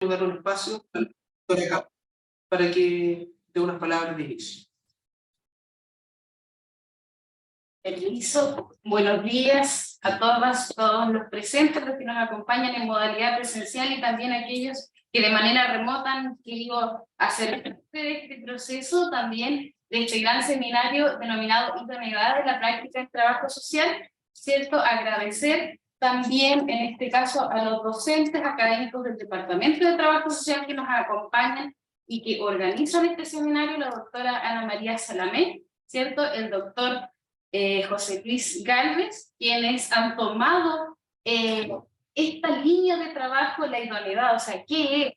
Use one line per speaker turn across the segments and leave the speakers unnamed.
dar un espacio por acá para que dé unas palabras de inicio.
Permiso. Buenos días a todas, todos los presentes, los que nos acompañan en modalidad presencial y también aquellos que de manera remota han querido hacer parte de este proceso, también de este gran seminario denominado Idoneidad de la práctica del trabajo social, ¿cierto? Agradecer también en este caso a los docentes académicos del Departamento de Trabajo Social que nos acompañan y que organizan este seminario, la doctora Ana María Salamé, ¿cierto? El doctor José Luis Gálvez, quienes han tomado esta línea de trabajo, la idoneidad, o sea, qué es la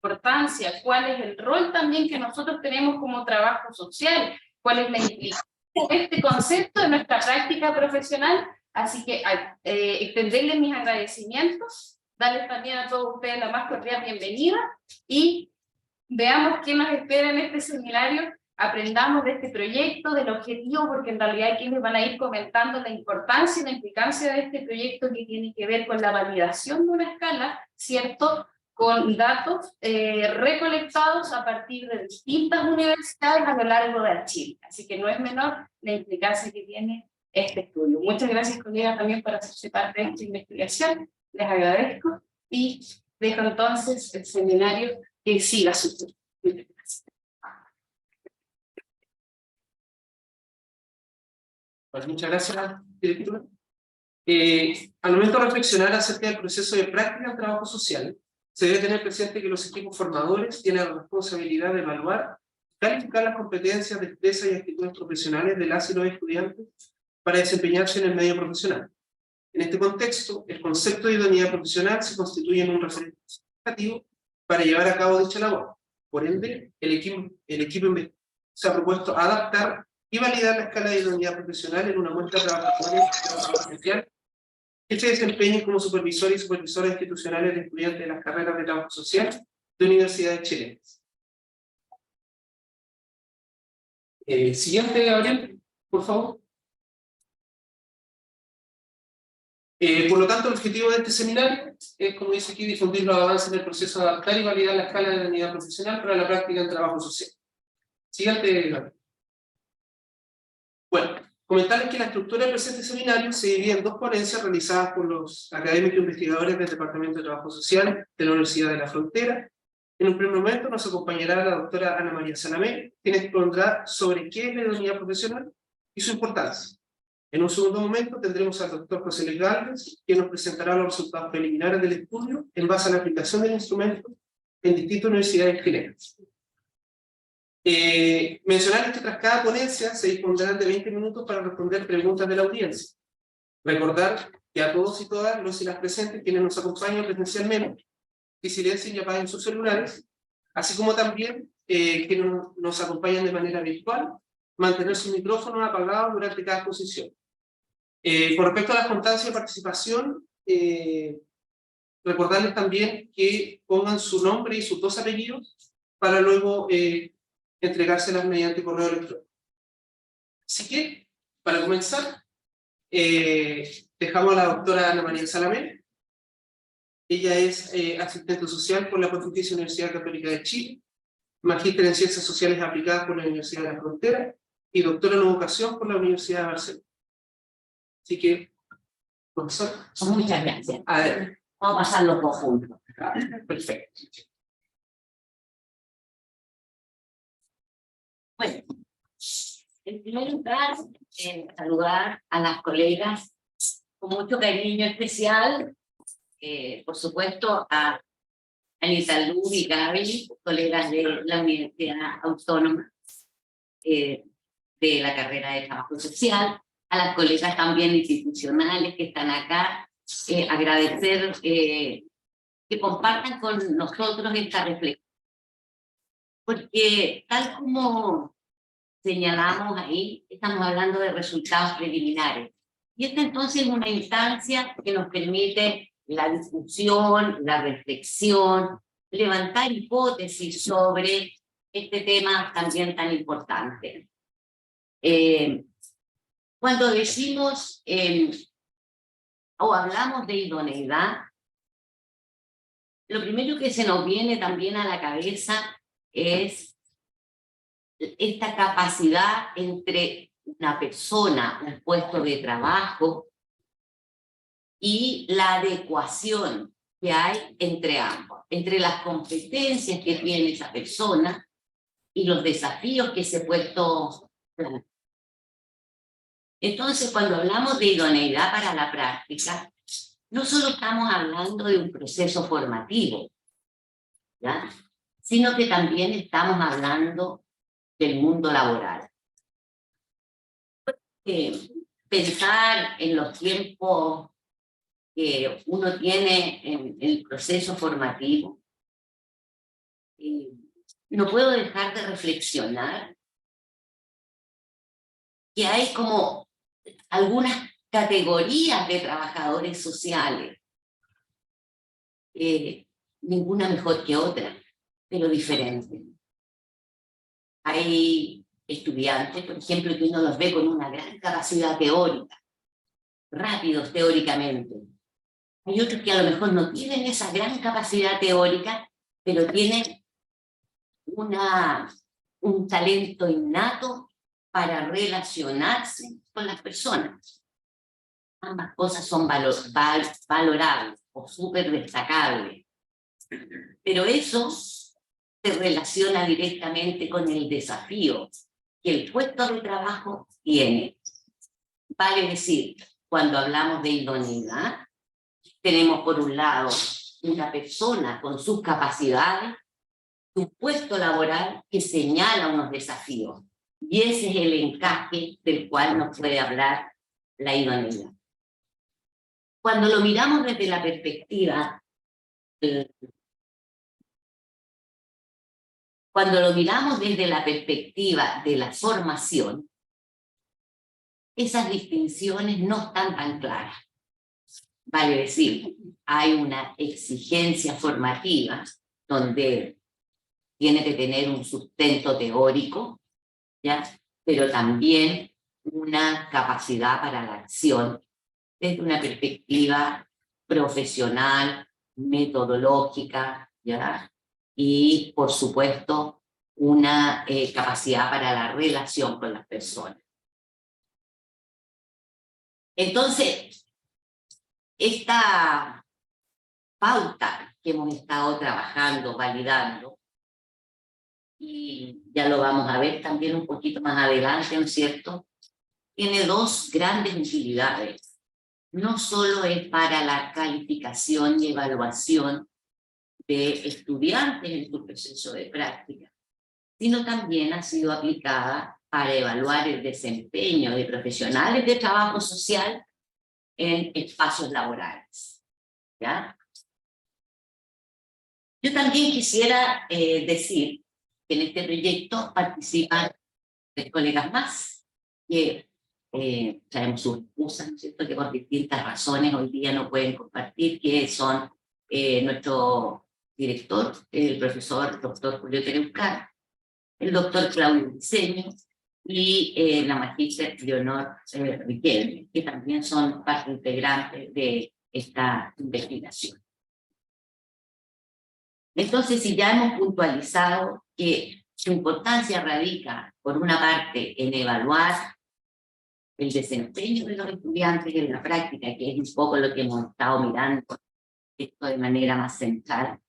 importancia, cuál es el rol también que nosotros tenemos como trabajo social, cuál es la implicancia de este concepto en nuestra práctica profesional. Así que extenderles mis agradecimientos, darles también a todos ustedes la más cordial bienvenida y veamos qué nos espera en este seminario. Aprendamos de este proyecto, del objetivo, porque en realidad aquí les van a ir comentando la importancia y la implicancia de este proyecto que tiene que ver con la validación de una escala, ¿cierto? Con datos recolectados a partir de distintas universidades a lo largo de Chile. Así que no es menor la implicancia que tiene este estudio. Muchas gracias, colegas, también por hacerse parte de esta investigación. Les agradezco y dejo entonces el seminario que siga su turno. Muchas gracias.
Pues muchas gracias, directora. Al momento de reflexionar acerca del proceso de práctica del trabajo social, se debe tener presente que los equipos formadores tienen la responsabilidad de evaluar y calificar las competencias, destrezas y actitudes profesionales de las y los estudiantes para desempeñarse en el medio profesional. En este contexto, el concepto de idoneidad profesional se constituye en un referente significativo para llevar a cabo dicha labor. Por ende, el equipo se ha propuesto adaptar y validar la escala de idoneidad profesional en una muestra de trabajadores que se desempeñen como supervisores y supervisoras institucionales de estudiantes de las carreras de trabajo social de universidades chilenas. Siguiente, Gabriel, por favor. Por lo tanto, el objetivo de este seminario es, como dice aquí, difundir los avances en el proceso de adaptar y validar la escala de idoneidad profesional para la práctica del trabajo social. Siguiente, Gabriel. Bueno, comentarles que la estructura del presente seminario se divide en dos ponencias realizadas por los académicos investigadores del Departamento de Trabajo Social de la Universidad de la Frontera. En un primer momento nos acompañará la doctora Ana María Salamé, quien expondrá sobre qué es la idoneidad profesional y su importancia. En un segundo momento tendremos al doctor José Luis Gálvez, quien nos presentará los resultados preliminares del estudio en base a la aplicación del instrumento en distintas universidades chilenas. Mencionar que tras cada ponencia se dispondrán de 20 minutos para responder preguntas de la audiencia. Recordar que a todos y todas los y las presentes quienes nos acompañan presencialmente que silencien y apaguen sus celulares, así como también quienes nos acompañan de manera virtual, mantener sus micrófonos apagados durante cada exposición. Con respecto a la constancia de participación, recordarles también que pongan su nombre y sus dos apellidos para luego entregárselas mediante correo electrónico. Así que, para comenzar, dejamos a la doctora Ana María Salamé. Ella es asistente social por la Pontificia Universidad Católica de Chile, magíster en Ciencias Sociales Aplicadas por la Universidad de la Frontera y doctora en Educación por la Universidad de Barcelona. Así que, profesor.
Muchas gracias.
A ver.
Vamos a pasar los dos juntos.
Perfecto.
Bueno, en primer lugar, saludar a las colegas con mucho cariño especial, por supuesto a Anita Luz y Gaby, colegas de la Universidad Autónoma de la carrera de Trabajo Social, a las colegas también institucionales que están acá, agradecer que compartan con nosotros esta reflexión. Porque tal como señalamos ahí, estamos hablando de resultados preliminares. Y esta entonces es una instancia que nos permite la discusión, la reflexión, levantar hipótesis sobre este tema también tan importante. Cuando decimos o hablamos de idoneidad, lo primero que se nos viene también a la cabeza es esta capacidad entre una persona, un puesto de trabajo, y la adecuación que hay entre ambos, entre las competencias que tiene esa persona y los desafíos que ese puesto plantea. Entonces, cuando hablamos de idoneidad para la práctica, no solo estamos hablando de un proceso formativo, ¿ya?, sino que también estamos hablando del mundo laboral. Pensar en los tiempos que uno tiene en el proceso formativo, no puedo dejar de reflexionar que hay como algunas categorías de trabajadores sociales, ninguna mejor que otra, pero diferente. Hay estudiantes, por ejemplo, que uno los ve con una gran capacidad teórica, rápidos teóricamente. Hay otros que a lo mejor no tienen esa gran capacidad teórica, pero tienen un talento innato para relacionarse con las personas. Ambas cosas son valorables o súper destacables. Pero eso se relaciona directamente con el desafío que el puesto de trabajo tiene. Vale decir, cuando hablamos de idoneidad, tenemos por un lado una persona con sus capacidades, un puesto laboral que señala unos desafíos. Y ese es el encaje del cual nos puede hablar la idoneidad. Cuando lo miramos desde la perspectiva de la formación, esas distinciones no están tan claras. Vale decir, hay una exigencia formativa donde tiene que tener un sustento teórico, ¿ya?, pero también una capacidad para la acción desde una perspectiva profesional, metodológica, ¿ya?, y por supuesto una capacidad para la relación con las personas. Entonces, esta pauta que hemos estado trabajando, validando, y ya lo vamos a ver también un poquito más adelante, ¿no es cierto?, tiene dos grandes utilidades. No solo es para la calificación y evaluación de estudiantes en su proceso de práctica, sino también ha sido aplicada para evaluar el desempeño de profesionales de trabajo social en espacios laborales, ¿ya? Yo también quisiera decir que en este proyecto participan 3 colegas más, que traemos sus excusas, ¿no es cierto?, que por distintas razones hoy día no pueden compartir, que son nuestro director, el profesor doctor Julio Tereucar, el doctor Claudio Diseño y la magíster Leonor Riquelme, que también son parte integrante de esta investigación. Entonces, si ya hemos puntualizado que su importancia radica, por una parte, en evaluar el desempeño de los estudiantes en la práctica, que es un poco lo que hemos estado mirando esto de manera más central,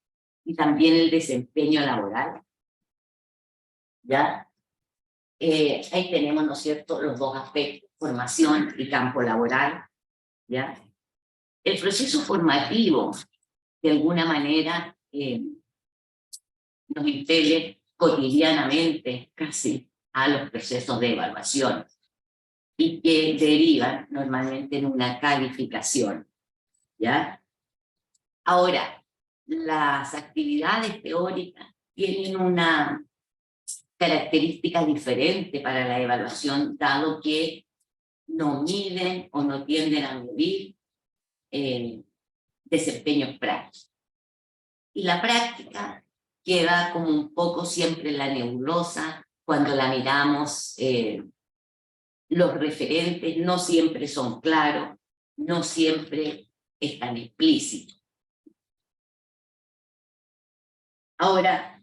y también el desempeño laboral, ¿ya? Ahí tenemos, ¿no es cierto?, los dos aspectos, formación y campo laboral, ¿ya? El proceso formativo, de alguna manera, nos impele cotidianamente casi a los procesos de evaluación y que derivan normalmente en una calificación, ¿ya? Ahora, las actividades teóricas tienen una característica diferente para la evaluación, dado que no miden o no tienden a medir desempeños prácticos. Y la práctica queda como un poco siempre en la nebulosa cuando la miramos. Los referentes no siempre son claros, no siempre están explícitos. Ahora,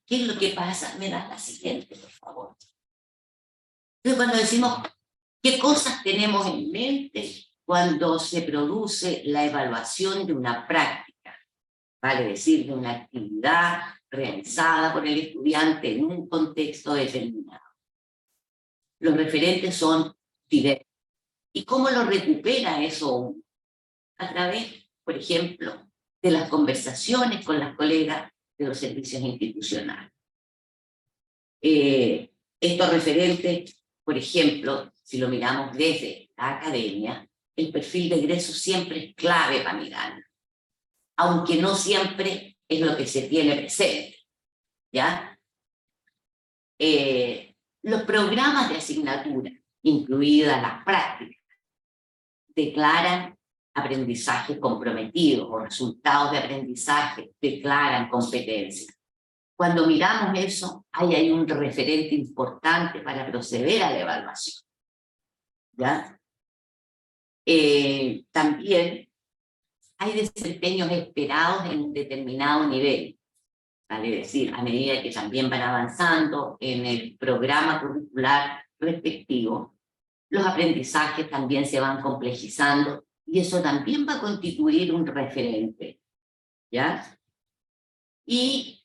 ¿qué es lo que pasa? Me das la siguiente, por favor. Entonces, cuando decimos qué cosas tenemos en mente cuando se produce la evaluación de una práctica, vale decir, de una actividad realizada por el estudiante en un contexto determinado. Los referentes son diversos. ¿Y cómo lo recupera eso uno? A través, por ejemplo, de las conversaciones con las colegas de los servicios institucionales. Estos referentes, por ejemplo, si lo miramos desde la academia, el perfil de egreso siempre es clave para mirar, aunque no siempre es lo que se tiene presente, ¿ya? Los programas de asignatura, incluidas las prácticas, declaran aprendizaje comprometido o resultados de aprendizaje, declaran competencia. Cuando miramos eso, ahí hay un referente importante para proceder a la evaluación, ¿ya? También hay desempeños esperados en un determinado nivel, vale decir, a medida que también van avanzando en el programa curricular respectivo, los aprendizajes también se van complejizando y eso también va a constituir un referente, ¿ya? Y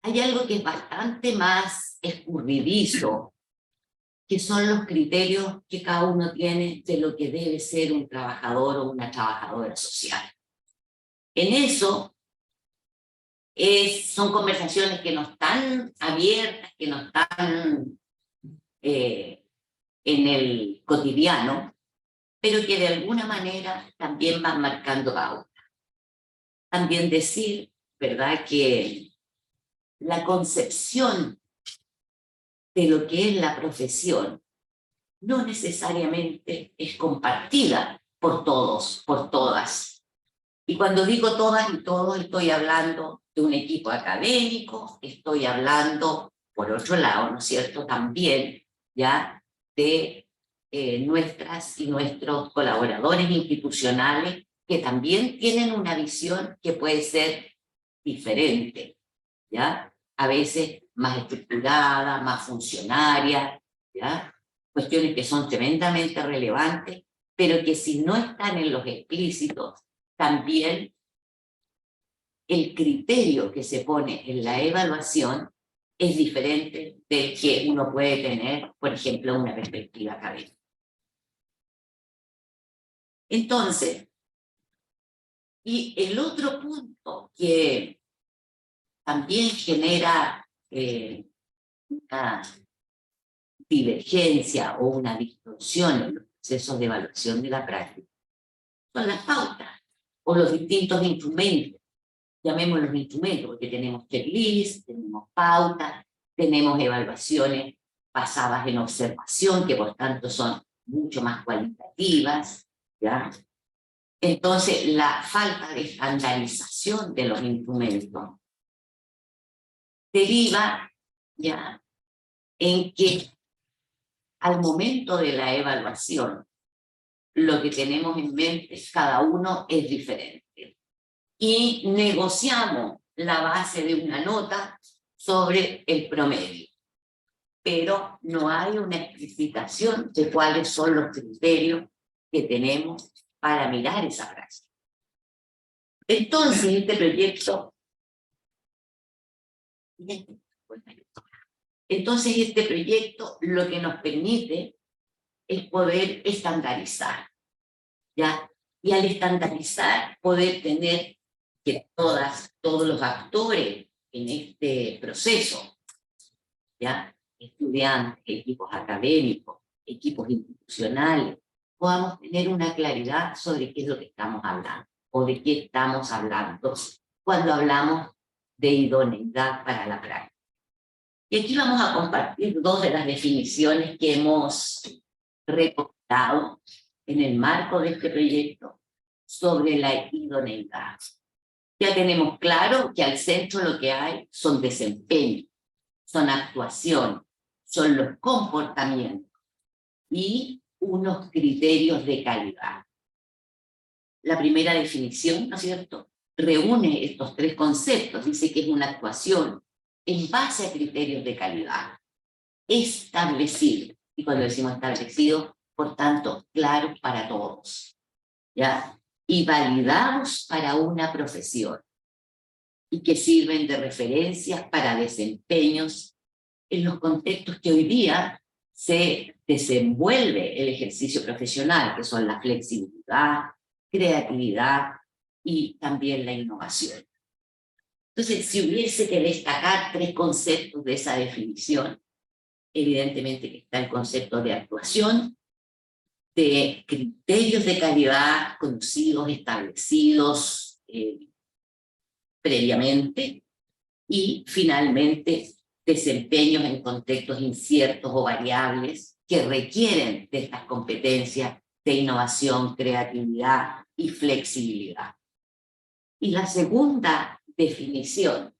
hay algo que es bastante más escurridizo, que son los criterios que cada uno tiene de lo que debe ser un trabajador o una trabajadora social. En eso son conversaciones que no están abiertas, que no están en el cotidiano, pero que de alguna manera también van marcando pauta. También decir, ¿verdad?, que la concepción de lo que es la profesión no necesariamente es compartida por todos, por todas. Y cuando digo todas y todos, estoy hablando de un equipo académico, estoy hablando, por otro lado, ¿no es cierto?, también, ya, de nuestras y nuestros colaboradores institucionales que también tienen una visión que puede ser diferente, ¿ya? A veces más estructurada, más funcionaria, ¿ya? Cuestiones que son tremendamente relevantes, pero que si no están en los explícitos, también el criterio que se pone en la evaluación es diferente del que uno puede tener, por ejemplo, una perspectiva académica. Entonces, y el otro punto que también genera una divergencia o una distorsión en los procesos de evaluación de la práctica son las pautas o los distintos instrumentos. Llamémoslos instrumentos porque tenemos checklist, tenemos pautas, tenemos evaluaciones basadas en observación que por tanto son mucho más cualitativas, ¿ya? Entonces la falta de estandarización de los instrumentos deriva, ¿ya?, en que al momento de la evaluación lo que tenemos en mente cada uno es diferente y negociamos la base de una nota sobre el promedio, pero no hay una explicitación de cuáles son los criterios que tenemos para mirar esa práctica. Entonces este proyecto lo que nos permite es poder estandarizar, ¿ya? Y al estandarizar poder tener que todos los actores en este proceso, ¿ya?, estudiantes, equipos académicos, equipos institucionales, podamos tener una claridad sobre qué es lo que estamos hablando o de qué estamos hablando cuando hablamos de idoneidad para la práctica. Y aquí vamos a compartir dos de las definiciones que hemos recopilado en el marco de este proyecto sobre la idoneidad. Ya tenemos claro que al centro lo que hay son desempeños, son actuación, son los comportamientos y unos criterios de calidad. La primera definición, ¿no es cierto?, reúne estos tres conceptos, dice que es una actuación en base a criterios de calidad, establecido, y cuando decimos establecido, por tanto, claro para todos, ¿ya? Y validados para una profesión, y que sirven de referencias para desempeños en los contextos que hoy día se desenvuelve el ejercicio profesional, que son la flexibilidad, creatividad y también la innovación. Entonces, si hubiese que destacar tres conceptos de esa definición, evidentemente que está el concepto de actuación, de criterios de calidad conocidos, establecidos previamente, y finalmente desempeños en contextos inciertos o variables que requieren de estas competencias de innovación, creatividad y flexibilidad. Y la segunda definición,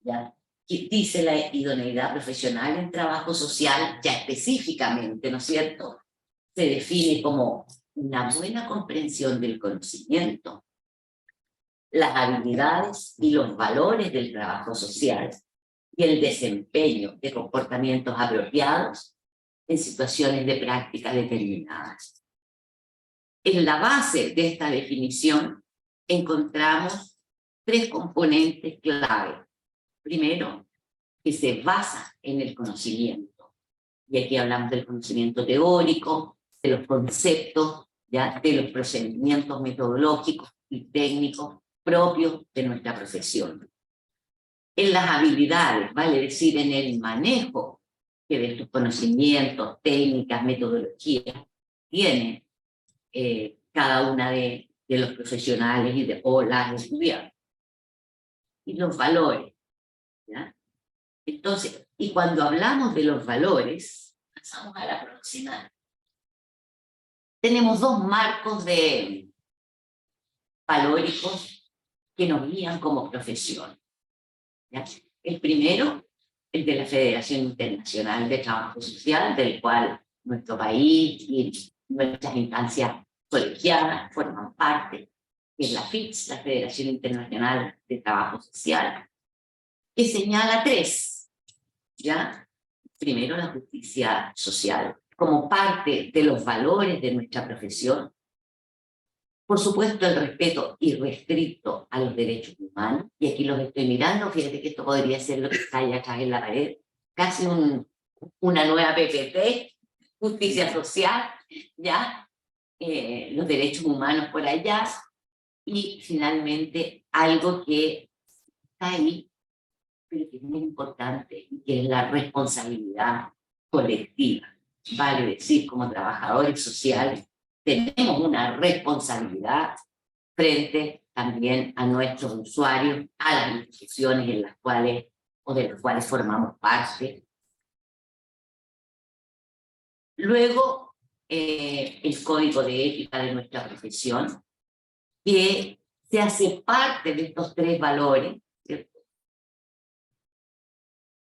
¿ya?, que dice la idoneidad profesional en trabajo social, ya específicamente, ¿no es cierto?, se define como una buena comprensión del conocimiento, las habilidades y los valores del trabajo social y el desempeño de comportamientos apropiados en situaciones de práctica determinadas. En la base de esta definición encontramos tres componentes clave. Primero, que se basa en el conocimiento. Y aquí hablamos del conocimiento teórico, de los conceptos, ¿ya?, de los procedimientos metodológicos y técnicos propios de nuestra profesión. En las habilidades, vale decir, en el manejo que de estos conocimientos, técnicas, metodologías, tiene cada una de los profesionales o las estudiantes. Y los valores, ¿ya? Entonces, y cuando hablamos de los valores, pasamos a la próxima. Tenemos dos marcos de valóricos que nos guían como profesión, ¿ya? El primero, el de la Federación Internacional de Trabajo Social, del cual nuestro país y nuestras instancias colegiadas forman parte, que es la FITS, la Federación Internacional de Trabajo Social, que señala tres, ¿ya? Primero, la justicia social, como parte de los valores de nuestra profesión. Por supuesto, el respeto irrestricto a los derechos humanos, y aquí los estoy mirando, fíjate que esto podría ser lo que está ahí atrás en la pared, casi una nueva PPT, justicia social, ¿ya? Los derechos humanos por allá, y finalmente algo que está ahí, pero que es muy importante, que es la responsabilidad colectiva. Vale decir, como trabajadores sociales, tenemos una responsabilidad frente también a nuestros usuarios, a las instituciones en las cuales o de las cuales formamos parte. Luego, el código de ética de nuestra profesión, que se hace parte de estos tres valores, ¿cierto?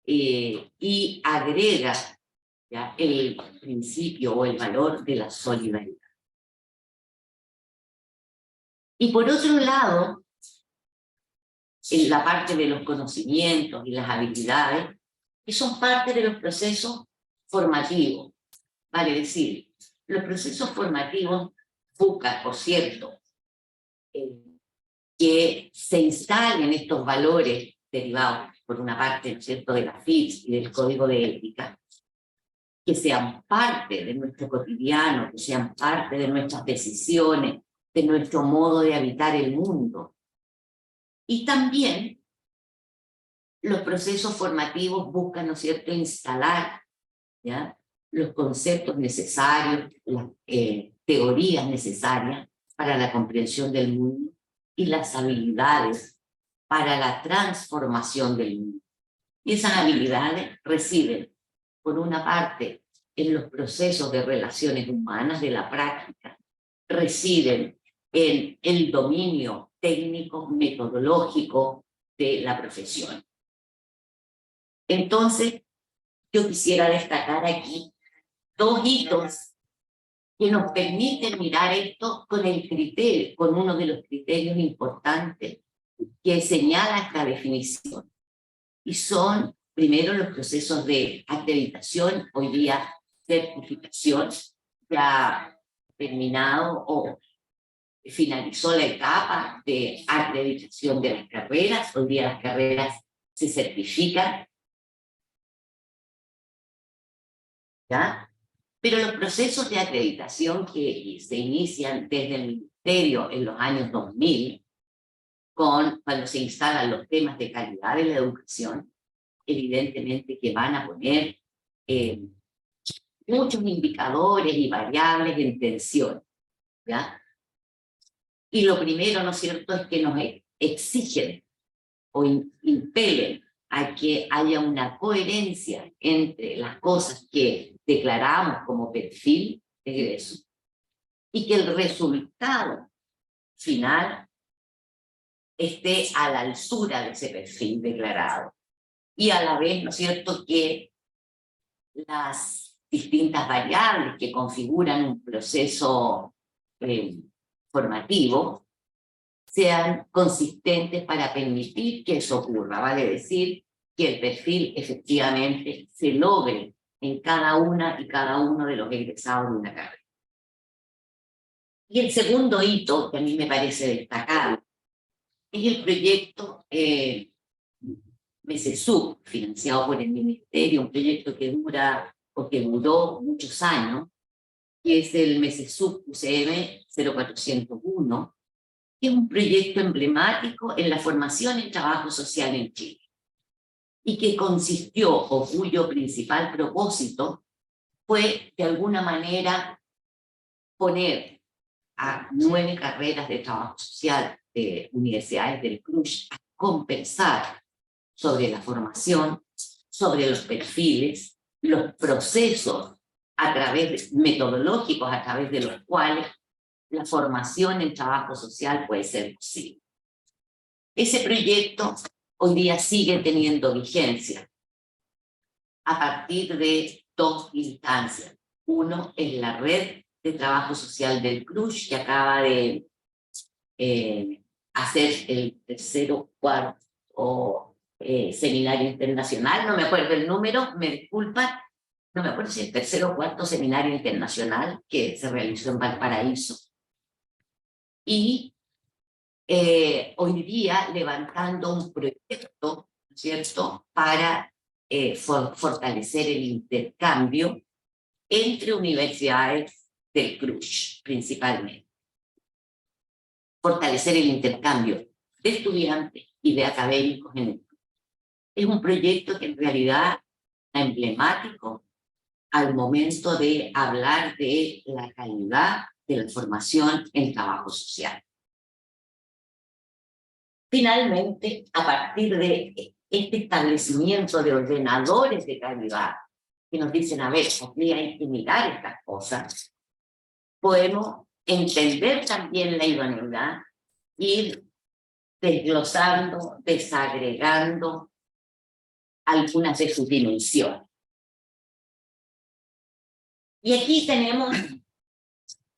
Y agrega, ¿ya?, el principio o el valor de la solidaridad. Y por otro lado, en la parte de los conocimientos y las habilidades, que son parte de los procesos formativos. Vale decir, los procesos formativos buscan, por cierto, que se instalen estos valores derivados, por una parte, ¿no es cierto?, de la FITS y del Código de Ética, que sean parte de nuestro cotidiano, que sean parte de nuestras decisiones, de nuestro modo de habitar el mundo. Y también los procesos formativos buscan, ¿no es cierto?, instalar, ¿ya?, los conceptos necesarios, las teorías necesarias para la comprensión del mundo y las habilidades para la transformación del mundo. Y esas habilidades residen, por una parte, en los procesos de relaciones humanas de la práctica, residen en el dominio técnico, metodológico de la profesión. Entonces, yo quisiera destacar aquí dos hitos que nos permiten mirar esto con el criterio, con uno de los criterios importantes que señala esta definición. Y son, primero, los procesos de acreditación, hoy día certificación, ya terminado o finalizó la etapa de acreditación de las carreras. Hoy día las carreras se certifican, ¿ya? Pero los procesos de acreditación que se inician desde el Ministerio en los años 2000, cuando se instalan los temas de calidad de la educación, evidentemente que van a poner muchos indicadores y variables en tensión, ¿ya? Y lo primero, ¿no es cierto?, es que nos exigen o impelen a que haya una coherencia entre las cosas que declaramos como perfil de egreso y que el resultado final esté a la altura de ese perfil declarado. Y a la vez, ¿no es cierto?, que las distintas variables que configuran un proceso formativo sean consistentes para permitir que eso ocurra. Vale decir que el perfil efectivamente se logre en cada una y cada uno de los egresados de una carrera. Y el segundo hito que a mí me parece destacable es el proyecto MESESUB, financiado por el Ministerio, un proyecto que duró muchos años, que es el MESESUB UCM 0401, que es un proyecto emblemático en la formación y trabajo social en Chile, y que consistió, o cuyo principal propósito fue, de alguna manera, poner a 9 carreras de trabajo social de universidades del CRUSH a compensar sobre la formación, sobre los perfiles, los procesos metodológicos a través de los cuales la formación en trabajo social puede ser posible. Ese proyecto hoy día sigue teniendo vigencia a partir de 2 instancias. Uno es la red de trabajo social del CRUSH, que acaba de hacer el tercero, cuarto seminario internacional, no me acuerdo el número, me disculpan, no me acuerdo si el tercero o cuarto seminario internacional que se realizó en Valparaíso. Y hoy día levantando un proyecto, ¿no es cierto?, para fortalecer el intercambio entre universidades del CRUSH, principalmente. Fortalecer el intercambio de estudiantes y de académicos en el CRUSH. Es un proyecto que en realidad es emblemático al momento de hablar de la calidad de la formación en trabajo social. Finalmente, a partir de este establecimiento de ordenadores de calidad, que nos dicen, a ver, aquí hay que mirar estas cosas, podemos entender también la idoneidad, ir desglosando, desagregando algunas de sus dimensiones. Y aquí tenemos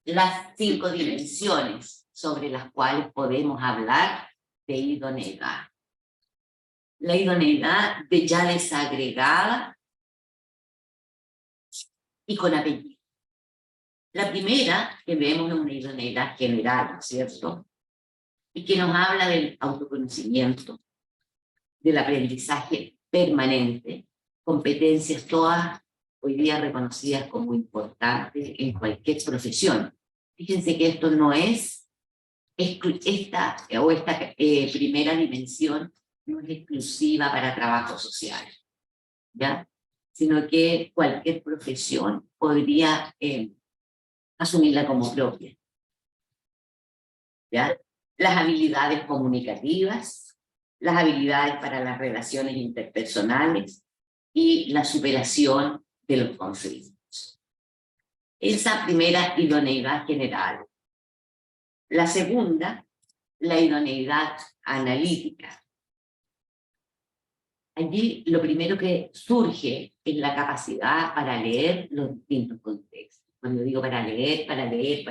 las 5 dimensiones sobre las cuales podemos hablar de idoneidad. La idoneidad ya desagregada y con apellido. La primera que vemos es una idoneidad general, ¿no es cierto?, y que nos habla del autoconocimiento, del aprendizaje permanente, competencias todas hoy día reconocidas como importantes en cualquier profesión. Fíjense que esto no es, esta primera dimensión no es exclusiva para trabajo social, ¿ya?, sino que cualquier profesión podría asumirla como propia, ¿ya? Las habilidades comunicativas, las habilidades para las relaciones interpersonales y la superación de los conflictos. Esa primera idoneidad general. La segunda, la idoneidad analítica. Allí lo primero que surge es la capacidad para leer los distintos contextos. cuando digo para leer, para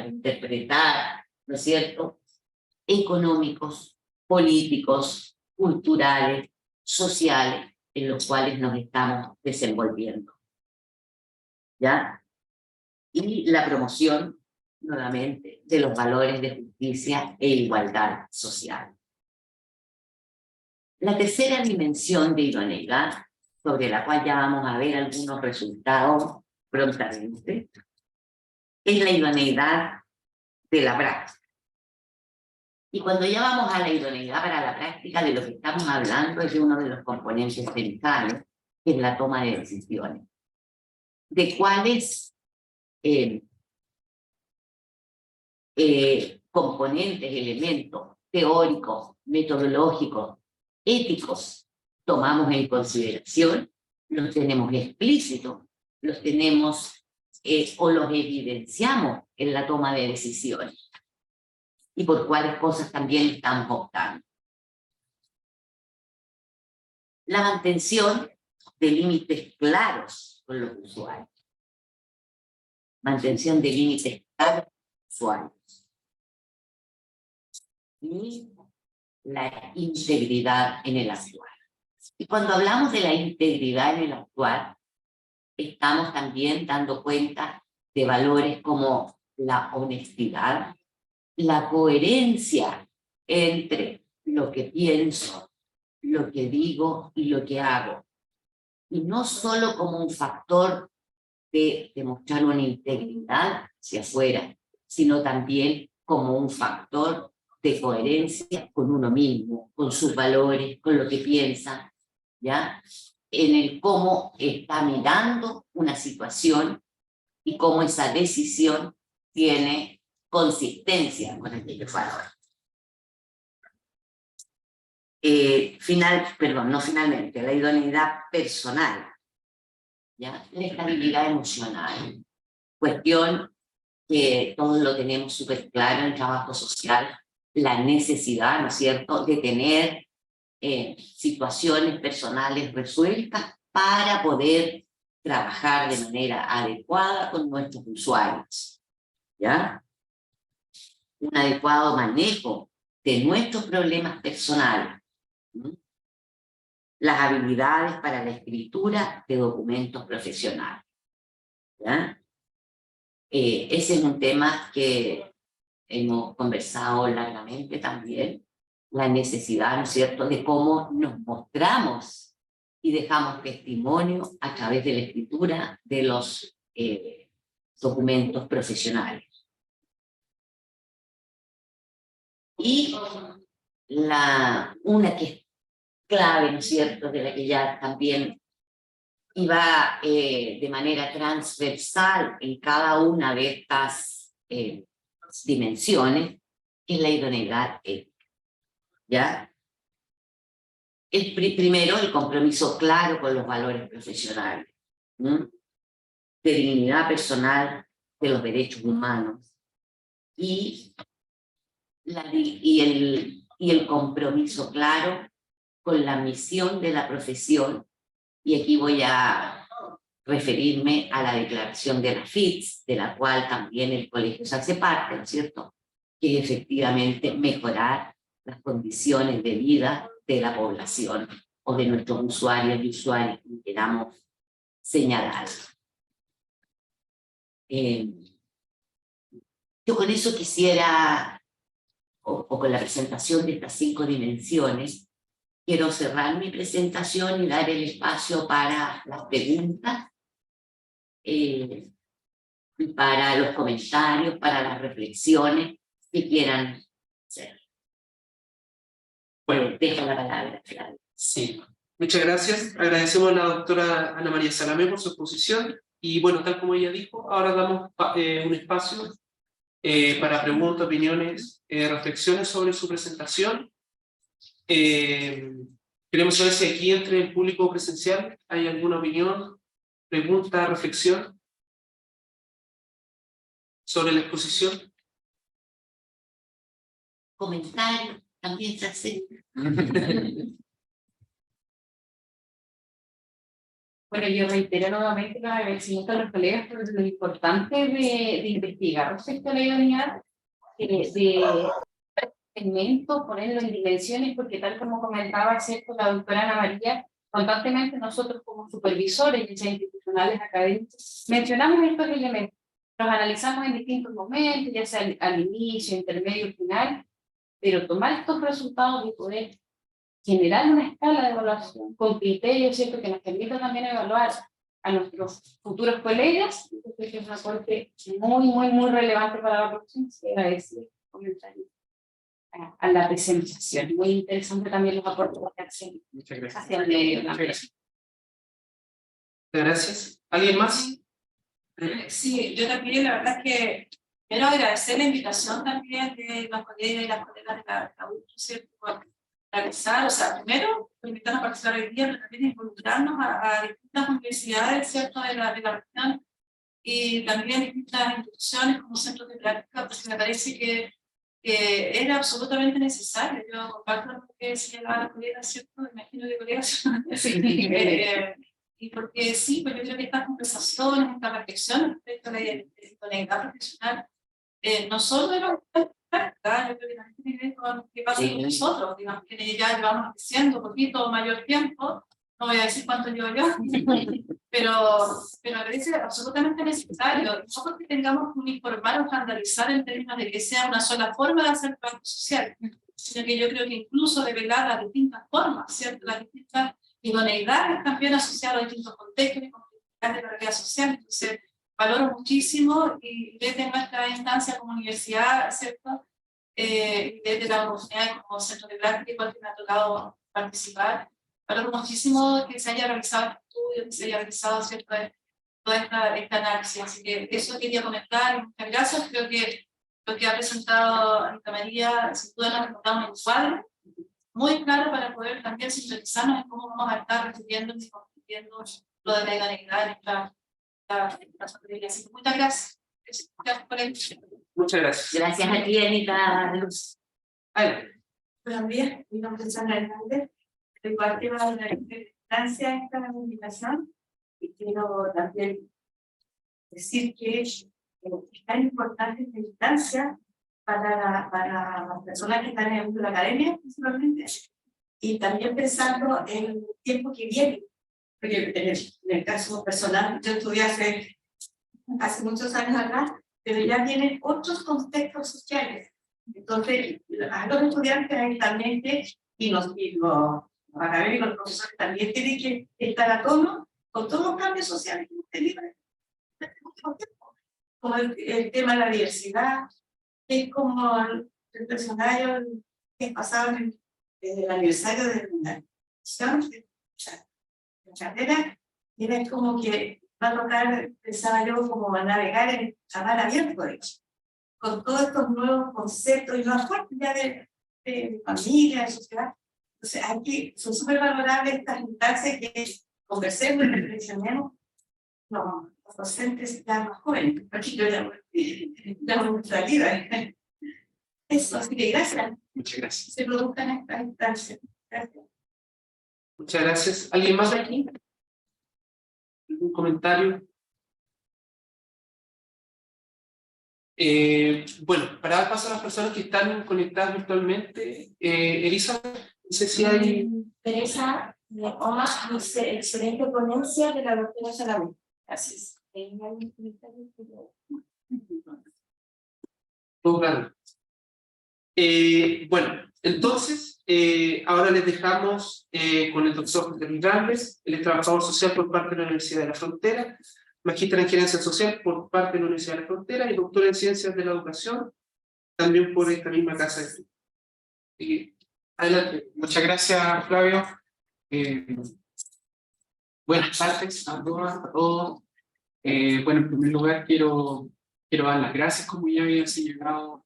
interpretar, ¿no es cierto?, económicos, políticos, culturales, sociales, en los cuales nos estamos desenvolviendo. ¿Ya? Y la promoción, nuevamente, de los valores de justicia e igualdad social. La tercera dimensión de idoneidad, sobre la cual ya vamos a ver algunos resultados prontamente, es la idoneidad de la práctica. Y cuando ya vamos a la idoneidad para la práctica, de lo que estamos hablando es de uno de los componentes centrales, que es la toma de decisiones. De cuáles componentes, elementos teóricos, metodológicos, éticos, tomamos en consideración, los tenemos explícitos, los tenemos o los evidenciamos en la toma de decisiones. Y por cuáles cosas también estamos optando. La mantención de límites claros con los usuarios. Mantención de límites claros con los usuarios. Y la integridad en el actuar. Y cuando hablamos de la integridad en el actuar, estamos también dando cuenta de valores como la honestidad, la coherencia entre lo que pienso, lo que digo y lo que hago. Y no solo como un factor de demostrar una integridad hacia afuera, sino también como un factor de coherencia con uno mismo, con sus valores, con lo que piensa, ¿ya? En el cómo está mirando una situación y cómo esa decisión tiene consistencia con aquellos valores. Finalmente, la idoneidad personal, ¿ya? La estabilidad emocional, cuestión que todos lo tenemos súper claro en el trabajo social, la necesidad, ¿no es cierto?, de tener situaciones personales resueltas para poder trabajar de manera adecuada con nuestros usuarios, ¿ya? Un adecuado manejo de nuestros problemas personales, ¿sí? Las habilidades para la escritura de documentos profesionales, ¿ya? Ese es un tema que hemos conversado largamente también, la necesidad, ¿no es cierto?, de cómo nos mostramos y dejamos testimonio a través de la escritura de los documentos profesionales. Y una que es clave, ¿no es cierto?, de la que ya también iba de manera transversal en cada una de estas dimensiones, es la idoneidad ética, ¿ya? Primero, el compromiso claro con los valores profesionales, ¿no?, de dignidad personal, de los derechos humanos, y el compromiso claro con la misión de la profesión, y aquí voy a referirme a la declaración de la FITS, de la cual también el colegio se hace parte, ¿no es cierto?, que es efectivamente mejorar las condiciones de vida de la población o de nuestros usuarios y usuarias, como queramos señalar. Yo con eso quisiera, o con la presentación de estas 5 dimensiones, quiero cerrar mi presentación y dar el espacio para las preguntas, para los comentarios, para las reflexiones que quieran hacer. Bueno, dejo la palabra, Flavio.
Sí, muchas gracias. Agradecemos a la doctora Ana María Salamé por su exposición. Y bueno, tal como ella dijo, ahora damos un espacio para preguntas, opiniones, reflexiones sobre su presentación. Queremos saber si aquí entre el público presencial hay alguna opinión, pregunta, reflexión sobre la exposición.
Comentario, también se hace.
Bueno, yo reitero nuevamente los agradecimientos a los colegas por lo importante de investigar respecto a la idoneidad, de segmento, ponerlo en dimensiones, porque tal como comentaba, ¿cierto?, la doctora Ana María, constantemente nosotros como supervisores, ya sea institucionales, académicos, mencionamos estos elementos, los analizamos en distintos momentos, ya sea al inicio, intermedio, final, pero tomar estos resultados y poder generar una escala de evaluación con criterios, ¿cierto?, que nos permita también evaluar a nuestros futuros colegas, entonces es un aporte muy relevante para la próxima. Se agradece el comentario a la presentación. Muy interesante también los aportes que hacen hacia el medio.
Muchas gracias. ¿Alguien más?
Sí, yo también, la verdad es que quiero agradecer la invitación también de los colegas y las colegas de la UTU, ¿cierto?, por realizar, o sea, primero, invitarnos a participar hoy día, pero también involucrarnos a distintas universidades, ¿cierto?, de la región, y también distintas instituciones como centros de práctica, porque me parece que era absolutamente necesario. Yo comparto lo que decía la colega, ¿cierto? Me imagino que colegas. Y porque sí, pues yo creo que estas conversaciones, estas reflexiones respecto a la idoneidad profesional, no solo de los prácticas, yo creo que también tiene que ver con qué pasa con nosotros, digamos, que ya llevamos creciendo un poquito mayor tiempo, no voy a decir cuánto llevo yo, pero me parece absolutamente necesario, no porque tengamos que uniformar o estandarizar en términos de que sea una sola forma de hacer trabajo social, sino que yo creo que incluso revelar las distintas formas, ¿cierto?, las distintas idoneidades también asociadas a distintos contextos y complejidades de la realidad social. Entonces, valoro muchísimo y desde nuestra instancia como universidad, ¿cierto?, desde la universidad como centro de práctica que me ha tocado participar, valoro muchísimo que se haya realizado este estudio, que se haya realizado, ¿cierto?, toda esta análisis. Así que eso quería comentar. Muchas gracias. Creo que lo que ha presentado Anita María, sin duda nos da un encuadre muy claro para poder también sintetizarnos en cómo vamos a estar recibiendo y comprendiendo lo de la idoneidad en esta materia. Así que muchas gracias. Gracias por el...
Muchas gracias.
Gracias a ti, Anita Luz.
Buenos días, mi nombre es Sandra Hernández. Soy parte de la instancia de esta invitación y quiero también decir que es tan importante esta instancia para las personas que están en el mundo de la academia, principalmente, y también pensando en el tiempo que viene, porque en el caso personal, yo estudié hace muchos años atrás, pero ya vienen otros contextos sociales. Entonces, a los estudiantes actualmente y los académicos, los profesores también tienen que estar a tono con todos los cambios sociales que usted vive en este último tiempo, como el tema de la diversidad, que es como el personaje que pasaba desde el aniversario de la carrera, era como que va a tocar, pensaba yo, como a navegar en mar abierto, con todos estos nuevos conceptos y nuevas formas ya de familia, de sociedad. Entonces, aquí son súper valorables estas instancias que conversemos y reflexionemos los docentes ya más jóvenes, aquí yo ya mucha vida. Eso, así que gracias.
Muchas gracias.
Se produzcan estas instancias. Gracias.
Muchas gracias. ¿Alguien más aquí? ¿Algún comentario? Bueno, para dar paso a las personas que están conectadas virtualmente, Elisa, no sé si hay...
Teresa Oma, excelente ponencia de la doctora Salamé. Gracias.
Todo claro. Bueno, entonces, ahora les dejamos con el doctor José Luis Grandes, él es trabajador social por parte de la Universidad de la Frontera, magíster en gerencia social por parte de la Universidad de la Frontera y doctor en ciencias de la educación, también por esta misma casa de estudio. Adelante.
Muchas gracias, Flavio. Buenas tardes a todas, a todos. Bueno, en primer lugar quiero dar las gracias, como ya había señalado